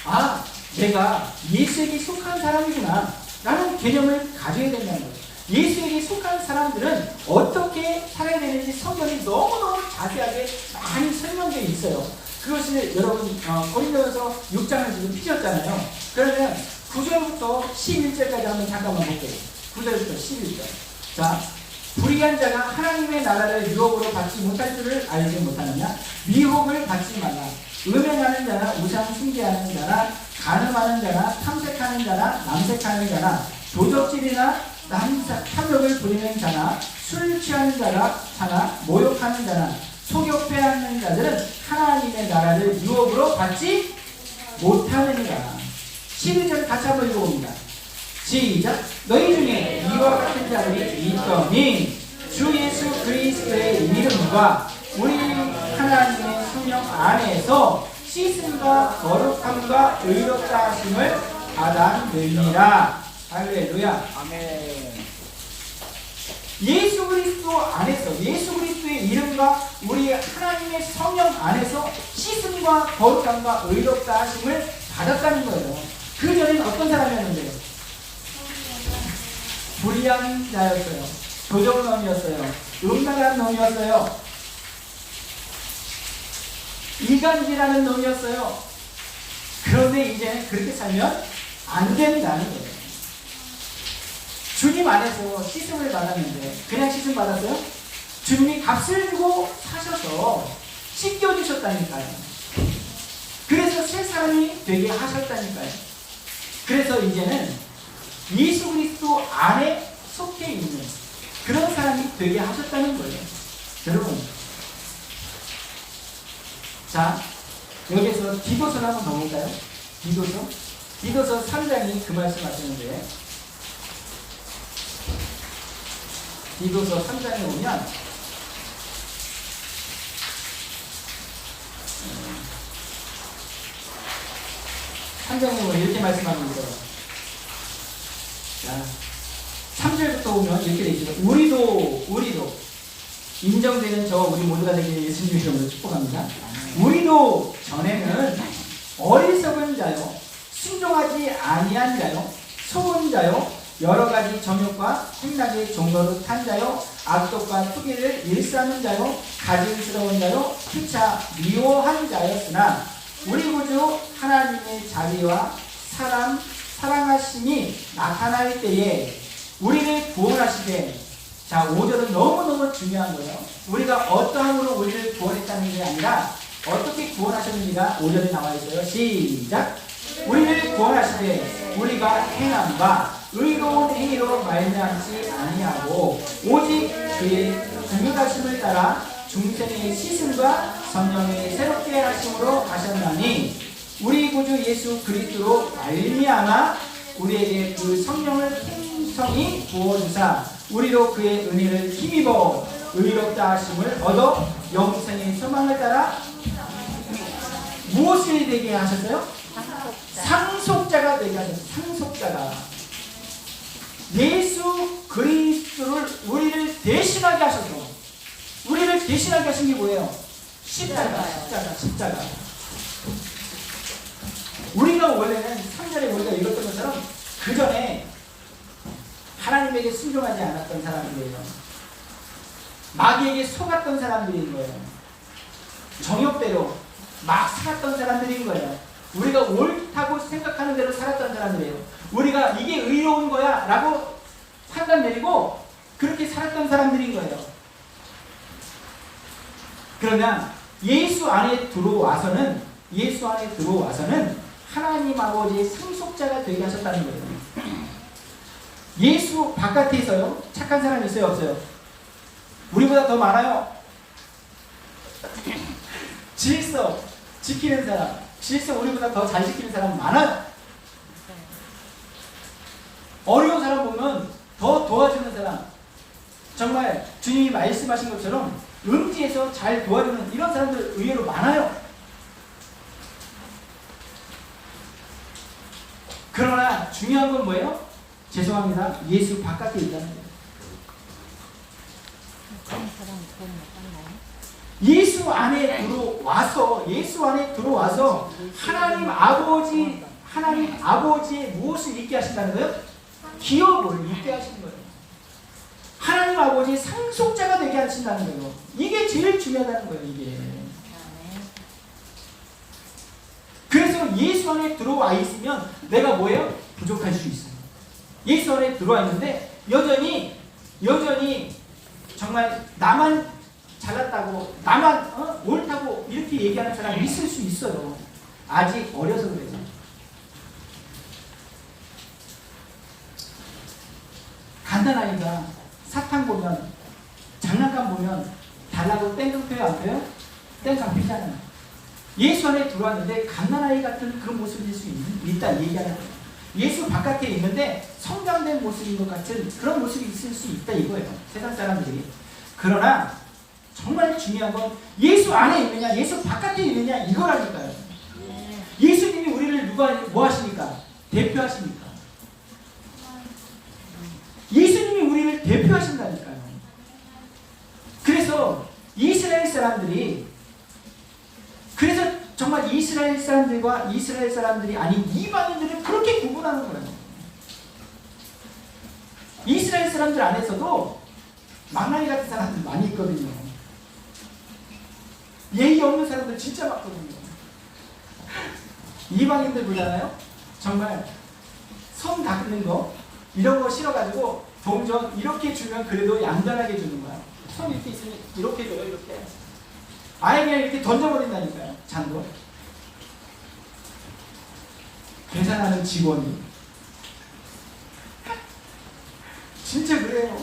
Speaker 2: 아, 내가 예수에게 속한 사람이구나 라는 개념을 가져야 된다는 거예요. 예수에게 속한 사람들은 어떻게 살아야 되는지 성경이 너무너무 자세하게 많이 설명되어 있어요. 그것을 여러분 고린도전서 6장을 지금 피셨잖아요. 그러면 9절부터 11절까지 한번 잠깐만 볼게요. 9절부터 11절. 자, 불의한 자가 하나님의 나라를 유혹으로 받지 못할 줄을 알지 못하느냐? 미혹을 받지 말라. 음행하는 자나 우상 숭배하는 자나 간음하는 자나 탐색하는 자나 남색하는 자나 도적질이나 탐욕을 부리는 자나 술 취하는 자나 모욕하는 자나 속욕패하는 자들은 하나님의 나라를 유혹으로 받지 못하느니라. 11절 같이 한번 읽어봅니다. 시작. 너희 중에 이와 같은 자들이 있더니 주 예수 그리스도의 이름과 우리 하나님의 성령 안에서 씻음과 거룩함과 의롭다 하심을 받아느니라. 할렐루야. 아멘. 예수 그리스도 안에서, 예수 그리스도의 이름과 우리 하나님의 성령 안에서 씻음과 거룩함과 의롭다 하심을 받았다는 거예요. 그 전에는 어떤 사람이었는데요? 불의한 자였어요. 도적놈이었어요. 음란한 놈이었어요. 이간질하는 놈이었어요. 그런데 이제 그렇게 살면 안 된다는 거예요. 주님 안에서 씻음을 받았는데 그냥 씻음 받았어요? 주님이 값을 주고 사셔서 씻겨주셨다니까요. 그래서 새 사람이 되게 하셨다니까요. 그래서 이제는 예수 그리스도 안에 속해 있는 그런 사람이 되게 하셨다는 거예요. 여러분, 자, 여기서 디도서를 한번 더 볼까요? 디도서 3장이 그 말씀 하시는데, 디도서 3장에 오면 3장에 오면 이렇게 말씀합니다. 자, 3절부터 오면 이렇게 되어 있죠. 우리도 인정되는 저와 우리 모두가 되기를 예수님 이름으로 축복합니다. 우리도 전에는 어리석은 자요, 순종하지 아니한 자요, 속은 자요, 여러 가지 정욕과 행락의 종로로 탄 자요, 악독과 투기를 일삼는 자요, 가증스러운 자요, 피차 미워한 자였으나 우리 구주 하나님의 자비와 사랑하심이 나타날 때에 우리를 구원하시되, 자, 5절은 너무너무 중요한 거예요. 우리가 어떠함으로 우리를 구원했다는 게 아니라 어떻게 구원하셨는지가 5절에 나와 있어요. 시작. 우리를 구원하시되 우리가 행함과 의로운 행위로 말미암지 아니하고 오직 그의 긍휼하심을 따라 중생의 씻음과 성령의 새롭게 하심으로 하셨나니 우리 구주 예수 그리스도로 말미암아 우리에게 그 성령을 풍성히 부어주사 우리로 그의 은혜를 힘입어 의롭다 하심을 얻어 영생의 소망을 따라 무엇을 되게 하셨어요? 상속자가 되게 하셨어요. 상속자가. 예수 그리스도를 우리를 대신하게 하셔서, 우리를 대신하게 하신 게 뭐예요? 십자가. 우리가 원래는 3절에 우리가 읽었던 것처럼 그 전에 하나님에게 순종하지 않았던 사람들이에요. 마귀에게 속았던 사람들인 거예요. 정욕대로 막 살았던 사람들인 거예요. 우리가 옳다고 생각하는 대로 살았던 사람들이에요. 우리가 이게 의로운 거야 라고 판단 내리고 그렇게 살았던 사람들인 거예요. 그러나 예수 안에 들어와서는 하나님 아버지의 상속자가 되게 하셨다는 거예요. 예수 바깥에서요 착한 사람이 있어요, 없어요? 우리보다 더 많아요. 질서 지키는 사람, 질서 우리보다 더 잘 지키는 사람 많아요. 어려운 사람 보면 더 도와주는 사람, 정말 주님이 말씀하신 것처럼 음지에서 잘 도와주는 이런 사람들 의외로 많아요. 그러나 중요한 건 뭐예요? 죄송합니다. 예수 바깥에 있다는 거예요. 예수 안에 들어와서 하나님 아버지의 무엇을 있게 하신다는 거예요? 기업을 있게 하시는 거예요. 하나님 아버지의 상속자가 되게 하신다는 거예요. 이게 제일 중요하다는 거예요. 이게. 그래서 예수 안에 들어와 있으면 내가 뭐예요? 부족할 수 있어요. 예수 안에 들어와 있는데 여전히 정말 나만 잘났다고, 나만 옳다고 이렇게 얘기하는 사람이 있을 수 있어요. 아직 어려서 그래요. 간단하니까 사탕 보면, 장난감 보면 달라고 땡깡 펴요, 안 펴요? 땡깡 피잖아요. 예수 안에 들어왔는데 갓난아이 같은 그런 모습일 수 있다 얘기하는 거예요. 예수 바깥에 있는데 성장된 모습인 것 같은 그런 모습이 있을 수 있다 이거예요. 세상 사람들이. 그러나 정말 중요한 건 예수 안에 있느냐 예수 바깥에 있느냐 이거라니까요. 예수님이 우리를 뭐 하십니까? 대표하십니까? 예수님이 우리를 대표하신다니까요. 그래서 이스라엘 사람들이, 그래서 정말 이스라엘 사람들과 이스라엘 사람들이 아닌 이방인들을 그렇게 구분하는 거예요. 이스라엘 사람들 안에서도 망나니 같은 사람들 많이 있거든요. 예의 없는 사람들 진짜 많거든요. 이방인들 보잖아요. 정말 손 닦는 거 이런 거 싫어가지고 동전 이렇게 주면 그래도 얌전하게 주는 거야. 손 이렇게 있으면 이렇게 줘요. 이렇게. 아예 그냥 이렇게 던져버린다니까요. 잔도. 계산하는 직원이. 진짜 그래요.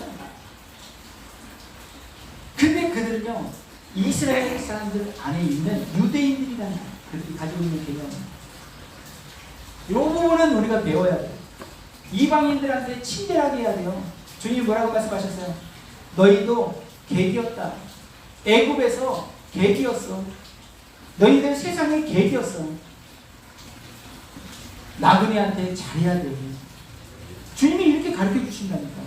Speaker 2: 근데 그들은요, 이스라엘 사람들 안에 있는 유대인들이라는 거예요. 그들이 가지고 있는 개념. 이 부분은 우리가 배워야 돼요. 이방인들한테 친절하게 해야 돼요. 주님이 뭐라고 말씀하셨어요? 너희도 객이었다. 애굽에서 객이었어. 너희들 세상의 객이었어. 나그네한테 잘해야 돼. 주님이 이렇게 가르쳐 주신다니까요.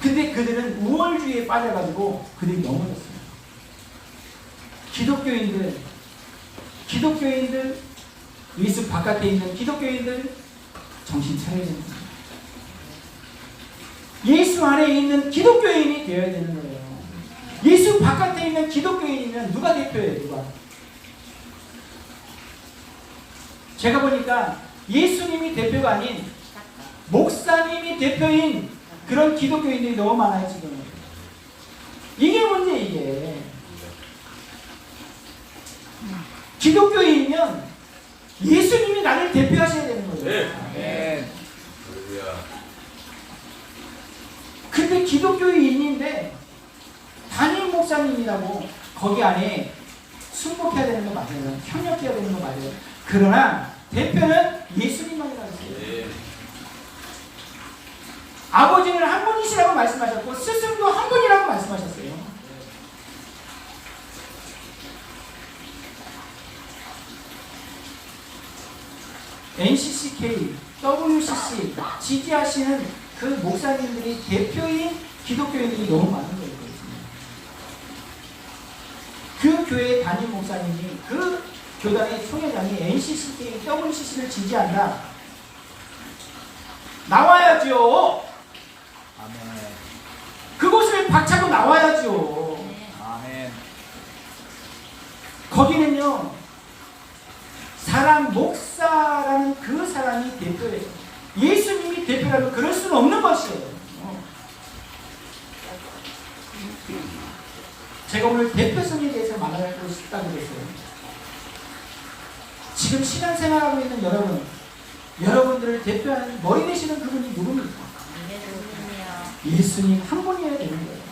Speaker 2: 근데 그들은 우월주의에 빠져가지고 그들이 넘어졌어요. 기독교인들, 예수 바깥에 있는 기독교인들 정신 차려야 됩니다. 예수 안에 있는 기독교인이 되어야 되는 거예요. 예수 바깥에 있는 기독교인이면 누가 대표예요? 누가? 제가 보니까 예수님이 대표가 아닌 목사님이 대표인 그런 기독교인들이 너무 많아요. 지금 이게 문제. 이게 기독교인이면 예수님이 나를 대표하셔야 되는 거예요.
Speaker 4: 네.
Speaker 2: 근데 기독교인인데 담임 목사님이라고 거기 안에 순복해야 되는 거 맞아요. 협력해야 되는 거 맞아요. 그러나 대표는 예수님만이라고 했어요.
Speaker 4: 네.
Speaker 2: 아버지는 한 분이시라고 말씀하셨고 스승도 한 분이라고 말씀하셨어요. NCCK, WCC 지지하시는 그 목사님들이 대표인 기독교인들이 너무 많은 거예요. 그 교회의 담임 목사님이, 그 교단의 총회장이 NCCK, WCC를 지지한다. 나와야죠.
Speaker 4: 아멘.
Speaker 2: 그곳을 박차고 나와야죠.
Speaker 4: 아멘.
Speaker 2: 거기는요, 사람 목사라는 그 사람이 대표예요. 예수님이 대표라면 그럴 수는 없는 것이에요. 제가 오늘 대표성에 대해서 말하고 싶다고 그랬어요. 지금 신앙생활하고 있는 여러분들을 대표하는 머리 되시는 그분이 누굽니까? 예수님 한 분이어야 되는 거예요.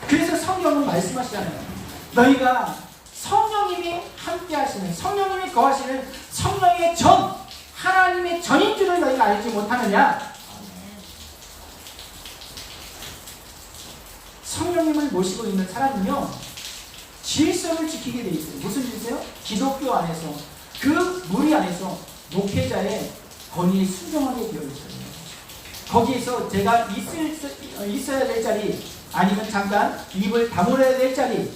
Speaker 2: 그래서 성경은 말씀하시잖아요. 너희가 성령님이 함께 하시는, 성령님이 거하시는 성령의 전, 하나님의 전인 줄을 너희가 알지 못하느냐? 성령님을 모시고 있는 사람은요, 질서를 지키게 돼 있어요. 무슨 질서요? 기독교 안에서, 그 무리 안에서 목회자의 권위에 순종하게 되어 있어요. 거기에서 제가 있어야 될 자리, 아니면 잠깐 입을 다물어야 될 자리,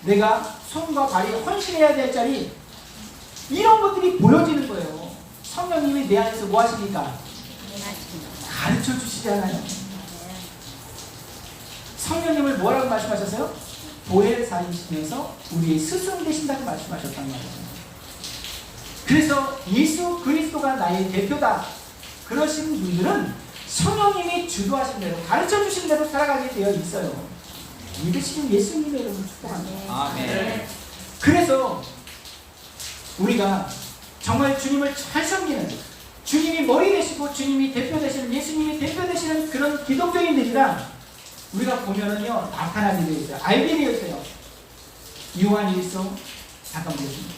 Speaker 2: 내가 손과 발이 헌신해야 될 자리, 이런 것들이 보여지는 거예요. 성령님이 내 안에서 뭐 하십니까? 가르쳐 주시잖아요. 성령님을 뭐라고 말씀하셨어요? 보혜사이시면서 우리의 스승 되신다고 말씀하셨단 말이에요. 그래서 예수 그리스도가 나의 대표다, 그러신 분들은 성령님이 주도하신 대로, 가르쳐 주신 대로 살아가게 되어 있어요. 믿으시는 예수님의 이름으로 축복합니다.
Speaker 4: 아멘.
Speaker 2: 그래서 우리가 정말 주님을 잘 섬기는, 주님이 머리 되시고 주님이 대표 되시는, 예수님이 대표 되시는 그런 기독교인들이라 우리가 보면은요, 나타나게 되어 있어요. 알게 되어 있어요. 요한일서, 잠깐 보겠습니다.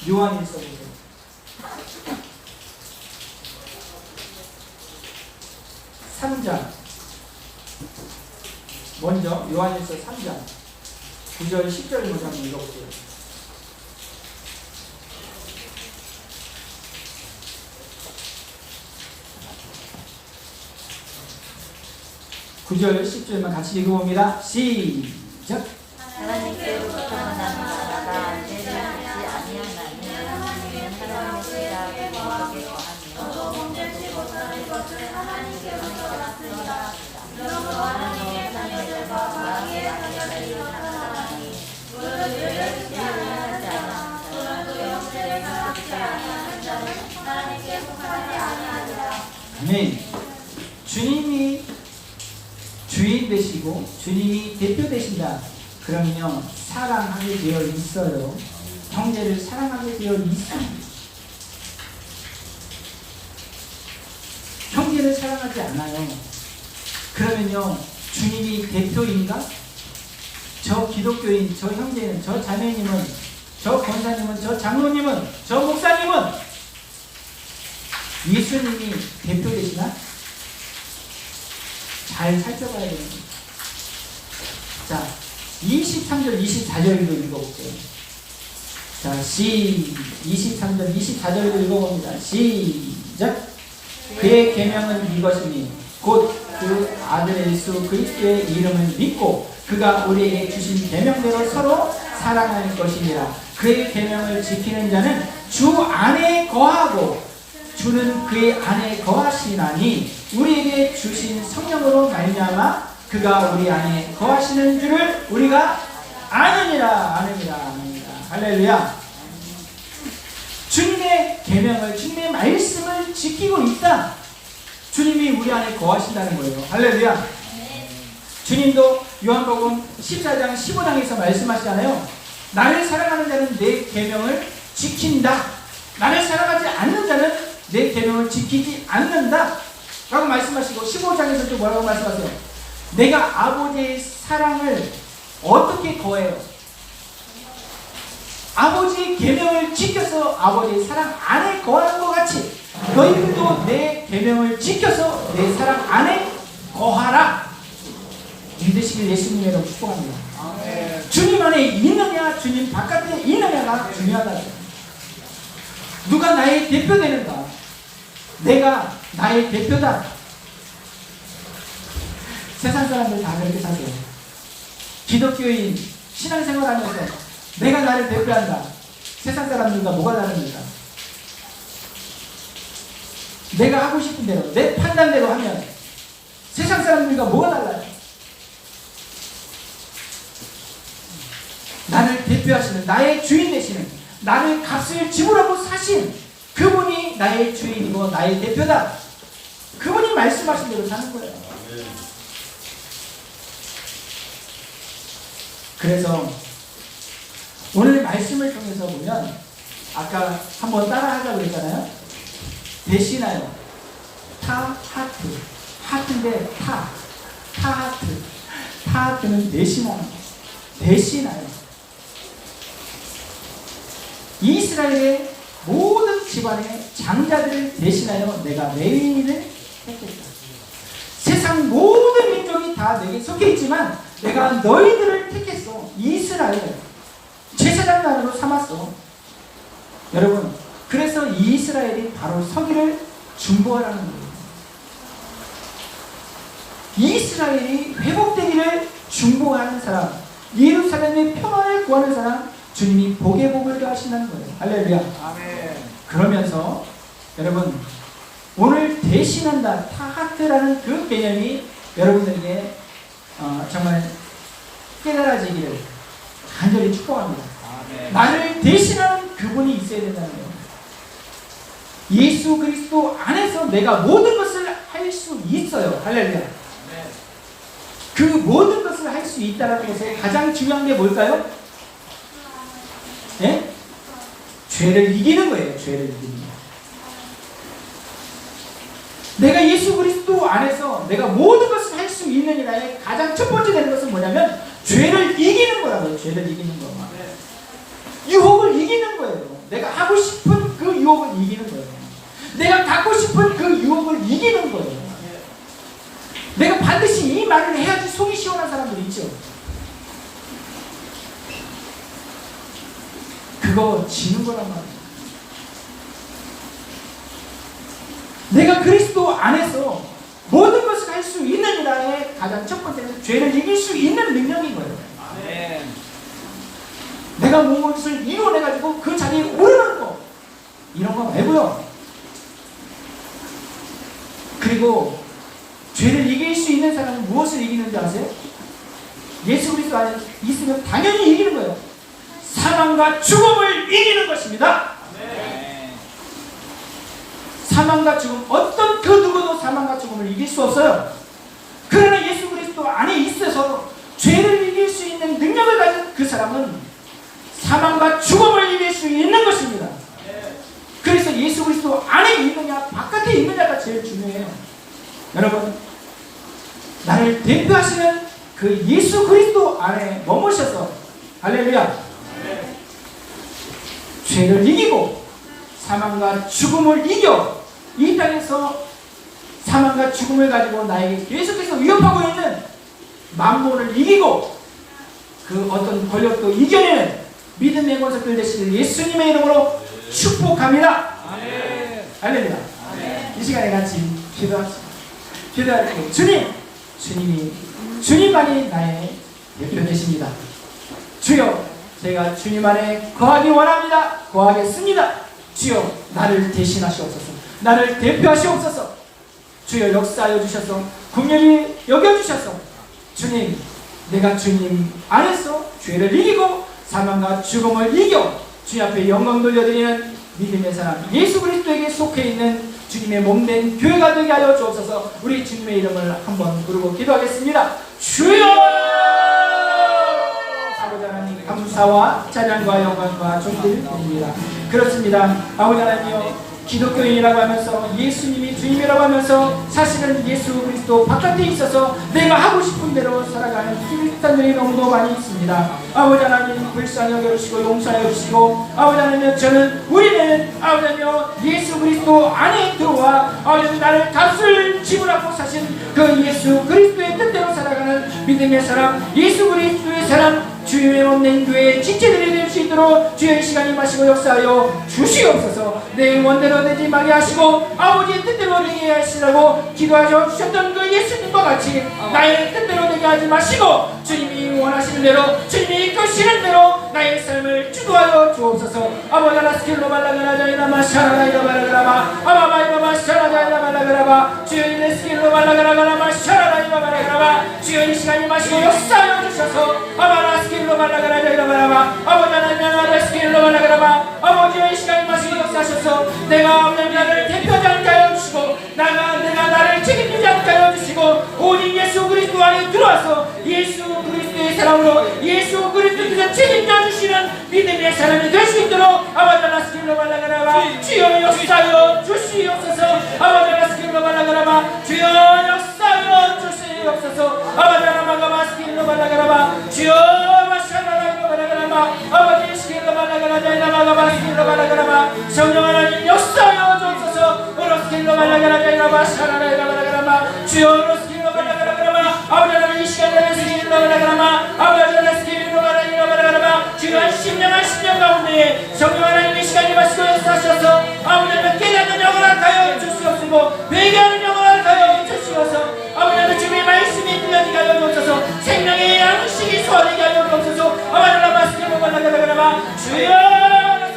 Speaker 2: 요한일서 보세요. 먼저 요한일서 3장 9절 10절 먼저 한번 읽어보세요. (9절) 10절만 같이 읽어봅니다. 시작.
Speaker 5: 하나님께로부터 난 자가 죄를 짓지 아니하나니 하나님은 하나님의 씨가 그에게 거하며
Speaker 3: 범죄치 못하는 것을 하나님께로부터 났으니까 그러므로 하나님의 자녀들과 마귀의 자녀들이 나타나니 무릇 죄를 짓지 아니하는 자나 그러도 영생을 사랑하지 아니하는 자는 하나님께 속하지 아니하리라.
Speaker 2: 아멘. 주님이 주인 되시고 주님이 대표 되신다. 그러면요, 사랑하게 되어 있어요. 형제를 사랑하게 되어 있습니다. 형제를 사랑하지 않아요. 그러면요, 주님이 대표인가? 저 기독교인, 저 형제는, 저 자매님은, 저 권사님은, 저 장로님은, 저 목사님은 예수님이 대표 되시나? 잘 살펴봐야 됩니다. 자, 23절, 24절도 읽어볼게요. 자, 23절, 24절도 읽어봅니다. 시작. 그의 계명은 이것이니 곧 그 아들 예수 그리스도의 이름을 믿고 그가 우리에게 주신 계명대로 서로 사랑할 것이니라. 그의 계명을 지키는 자는 주 안에 거하고 주는 그의 안에 거하시나니 우리에게 주신 성령으로 말미암아 그가 우리 안에 거하시는 줄을 우리가 아느니라. 할렐루야. 주님의 계명을, 주님의 말씀을 지키고 있다. 주님이 우리 안에 거하신다는 거예요. 할렐루야. 주님도 요한복음 14장 15장에서 말씀하시잖아요. 나를 사랑하는 자는 내 계명을 지킨다. 나를 사랑하지 않는 자는 내 계명을 지키지 않는다 라고 말씀하시고, 15장에서 또 뭐라고 말씀하세요? 내가 아버지의 사랑을 어떻게 거해요? 아버지의 계명을 지켜서 아버지의 사랑 안에 거하는 것 같이 너희들도 내 계명을 지켜서 내 사랑 안에 거하라. 믿으시길 예수님의 이름으로 축복합니다.
Speaker 4: 아멘.
Speaker 2: 주님 안에 있느냐 주님 바깥에 있느냐가 중요하다. 누가 나의 대표 되는가? 내가 나의 대표다. 세상 사람들 다 그렇게 사세요. 기독교인 신앙생활하면서 내가 나를 대표한다. 세상 사람들과 뭐가 다릅니까? 내가 하고 싶은 대로, 내 판단대로 하면 세상 사람들과 뭐가 달라요? 나를 대표하시는, 나의 주인 되시는, 나를 값을 지불하고 사신 그분이 나의 주인이고 나의 대표다. 그분이 말씀하신 대로 사는 거예요. 그래서 오늘 말씀을 통해서 보면 아까 한번 따라 하자고 그랬잖아요. 대신하여 타 하트 하트인데 타하트. 타하트는 대신하는 거. 대신하여. 이스라엘의 모든 집안의 장자들을 대신하여 내가 레위인을 택했다. 세상 모든 민족이 다 내게 속해 있지만 내가 너희들을 택했어. 이스라엘 제사장 나라로 삼았어. 여러분, 그래서 이스라엘이 바로 서기를 중보하라는 거예요. 이스라엘이 회복되기를 중보하는 사람, 예루살렘의 평안을 구하는 사람, 주님이 복의 복을 하신다는 거예요. 할렐루야.
Speaker 4: 아멘.
Speaker 2: 그러면서 여러분, 오늘 대신한다, 타하트라는 그 개념이 여러분들에게 정말 깨달아지기를 간절히 축복합니다.
Speaker 4: 아멘.
Speaker 2: 나를 대신하는 그분이 있어야 된다는 거예요. 예수 그리스도 안에서 내가 모든 것을 할 수 있어요. 할렐루야. 그 모든 것을 할 수 있다는 것에 가장 중요한 게 뭘까요? 예? 죄를 이기는 거예요. 죄를 이기는 거. 내가 예수 그리스도 안에서 내가 모든 것을 할 수 있느니라의 가장 첫 번째 되는 것은 뭐냐면 죄를 이기는 거라고요. 죄를 이기는 거. 유혹을 이기는 거예요. 내가 하고 싶은 그 유혹을 이기는 거예요. 내가 갖고 싶은 그 유혹을 이기는 거예요. 내가 반드시 이 말을 해야지 속이 시원한 사람들이 있죠. 그거 지는 거란 말이에요. 내가 그리스도 안에서 모든 것을 할 수 있느니라의 가장 첫 번째는 죄를 이길 수 있는 능력인 거예요.
Speaker 4: 아멘.
Speaker 2: 내가 무엇을 이뤄내가지고 그 자리에 오르는 거, 이런 거 말고요. 그리고 죄를 이길 수 있는 사람은 무엇을 이기는지 아세요? 예수 그리스도 안에 있으면 당연히 이기는 거예요. 사망과 죽음을 이기는 것입니다.
Speaker 4: 아멘.
Speaker 2: 사망과 죽음, 어떤 그 누구도 사망과 죽음을 이길 수 없어요. 그러나 예수 그리스도 안에 있어서 죄를 이길 수 있는 능력을 가진 그 사람은 사망과 죽음을 이길 수 있는 것입니다. 그래서 예수 그리스도 안에 있느냐 바깥에 있느냐가 제일 중요해요. 여러분, 나를 대표하시는 그 예수 그리스도 안에 머무셔서 할렐루야, 죄를 이기고 사망과 죽음을 이겨 이 땅에서 사망과 죽음을 가지고 나에게 계속해서 위협하고 있는 만몬을 이기고 그 어떤 권력도 이겨내는 믿음의 권속들 되시길 예수님의 이름으로 축복합니다.
Speaker 4: 아멘.
Speaker 2: 할렐루야.
Speaker 4: 아멘.
Speaker 2: 이 시간에 같이 기도합시다. 기도할 때 주님이 주님만이 나의 대표 되십니다. 주여, 제가 주님 안에 거하기 원합니다. 거하겠습니다. 주여, 나를 대신하시옵소서. 나를 대표하시옵소서. 주여, 역사하여 주셔서 긍휼히 여겨주셔서 주님, 내가 주님 안에서 죄를 이기고 사망과 죽음을 이겨 주님 앞에 영광 돌려드리는 믿음의 사람 예수 그리스도에게 속해 있는 주님의 몸된 교회가 되게 하여 주옵소서. 우리 주님의 이름을 한번 부르고 기도하겠습니다. 주여! 아버지 하나님, 감사와 찬양과 영광과 존귀를 드립니다. 그렇습니다. 아버지 하나님이여, 기독교인이라고 하면서 예수님이 주님이라고 하면서 사실은 예수 그리스도 바깥에 있어서 내가 하고 싶은 대로 살아가는 크리스찬들이 너무도 많이 있습니다. 아버지 하나님, 불쌍히 여겨주시고 용서하여 주시고, 아버지 하나님, 우리는 아버지 하나님 예수 그리스도 안에 들어와 아버지 하나님 나를 값을 지불하고 사신 그 예수 그리스도의 뜻대로 살아가는 믿음의 사람, 예수 그리스도의 사람, 주님의 없는 교회의 지체들이 될 수 있도록 주의 시간이 마시고 역사하여 주시옵소서. 내 원대로 되지 말게 하시고 아버지의 뜻대로 되게 하시라고 기도하여 주셨던 그 예수님과 같이 나의 뜻대로 되게 하지 마시고 주님이 원하시는 대로, 주님이 이끄시는 대로 나의 삶을 주도하여 주옵소서. 아버지나 스킬로 말라가라자이나 마샤라이나 말라가라마 아마마이마마 샤라자이나 말라가라마 주여, 이 스킬로 말라가라가라마 샤라이나 말라가라마 주여, 이 시간이 마시고 역사하여 주셔서 아마나 스킬로 말라가라자이나 말라마 아버지 하나님 스킬로 말라가라마 아버지의 시간이 마시고 역사하셔서 내가 없는 나를 대표하지 않게 하여 주시고 내가 나를 책임지지 않게 하여 주시고 오직 예수 그리스도 안에 들어와서 예수 그리스도의 사람으로 예수 그리스도께서 책임져 주시는 믿음의 사람이 될 수 있도록 아버지 하나 스킬로 말라가라마 주여 역사하여 주시옵소서. 아버지 하나 스킬로 말라가라마 주여 역사 주옵소서. 아바라마가 마스킬로 발라가라마 주여 마샤라라이로 발라가라마 아버지 스킬로 발라가라자이라마가 마스킬로 발라가라마 성령 하나님 역사하여 주옵소서. 오로스킬로 발라가라자이라 마샤라라이로 발라가라마 주여 오로스킬로 발라가라마 아버지 하나님 이 시간에 스킬로 발라가라마 아버지 하나님 스킬로 발라가라이로 발라가라마 주여 한 10년 가운데 성령 하나님 이 시간에 마시고 역사하셔서 아버지 하나님 깨닫는 영을 하여 주시옵시고 회개하는 영을 하여 주시옵소서. 아버지 하나님 주님의 말씀이 들려지게 하여 주옵소서. 생명의 양식이 소화되게 하여 주옵소서. 아버지 하나님 마스크로 발라가라마 주여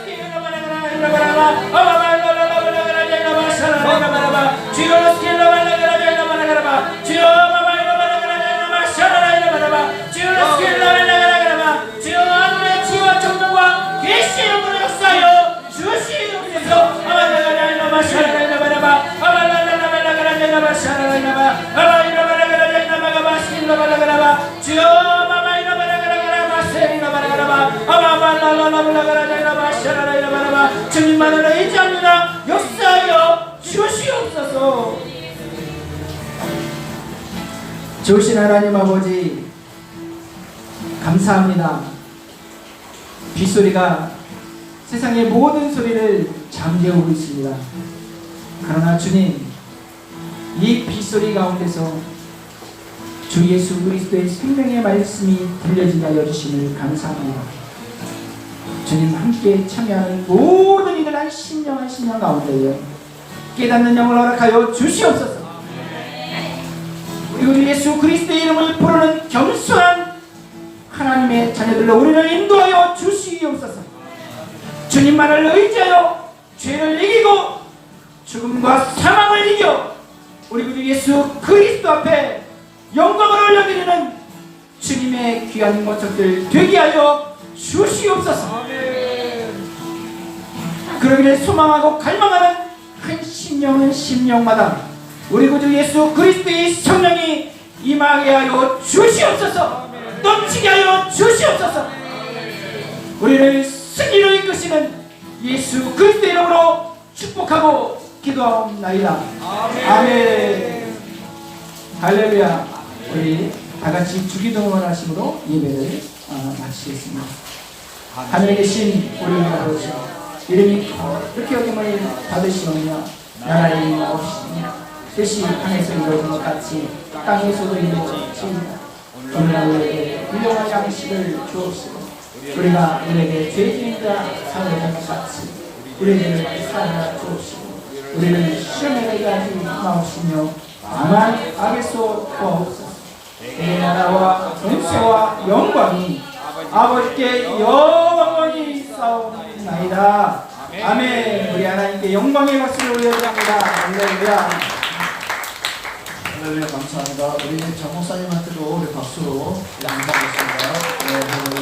Speaker 2: 스킬로 발라가라마 아바발라라라라라라라라라 샤라라라라라 주여 스킬로 발라가라라라라라라 주여 바바이로 발라가라라라라 샤라라라라라 주여 스킬로 발라가라라라 주여 하늘의 지혜와 정령과 계시의 영으로 역사하여 주시옵소서. 아바라라라라라 샤라라라라라 아바라라라라라라라 샤라라라라 아바이라바라가라라라라가 마스킬로바라가라바 주여 마마이라바라가라라라 세리라바라가라바 아바발라라라라라라라 샤라라라라라 주님만으로 의지합니다. 역사하여 주시옵소서. 좋으신 하나님 아버지 감사합니다. 빗소리가 세상의 모든 소리를 잠재우고 있습니다. 그러나 주님 이 빗소리 가운데서 주 예수 그리스도의 생명의 말씀이 들려지게 하여 주심을 감사합니다. 주님 함께 참여하는 모든 이들 한 심령 가운데에 깨닫는 영을 허락하여 주시옵소서. 우리 예수 그리스도의 이름을 부르는 겸손한 하나님의 자녀들로 우리를 인도하여 주시옵소서. 주님만을 의지하여 죄를 이기고 죽음과 사망을 이겨 우리 구주 예수 그리스도 앞에 영광을 올려드리는 주님의 귀한 모습들 되게 하여 주시옵소서. 그러기를 소망하고 갈망하는 한 심령마다 우리 구주 예수 그리스도의 성령이 임하게 하여 주시옵소서. 넘치게 하여 주시옵소서. 우리를 승리로 이끄시는 예수 그리스도 이름으로 축복하고 기도하옵나이다. 아멘. 할렐루야. 우리 다같이 주기도문 하심으로 예배를 마치겠습니다. 하늘에 계신 우리 아버지 이름이 그렇게 여김을 받으시오며 나라의 나옵시며 뜻이 하늘에서 이루어진 것 같이 땅에서도 이루어집니다. 오늘 우리에게 일용할 양식을 주옵시고 우리가 우리에게 죄진 자 사하는 것 같이 우리에게 사하여 주옵시고 우리를 시험에 들게 하지 마옵시며 다만 악에서 구하옵소서. 내 나라와 권세와 영광이 아버지께 영원히 싸움나이다. 아멘. 우리 하나님께 영광의 박수를 올려드립니다. 할렐루야.
Speaker 1: 할렐루야. 감사합니다. 우리 정 목사님한테도 우리 박수로 감사하겠습니다.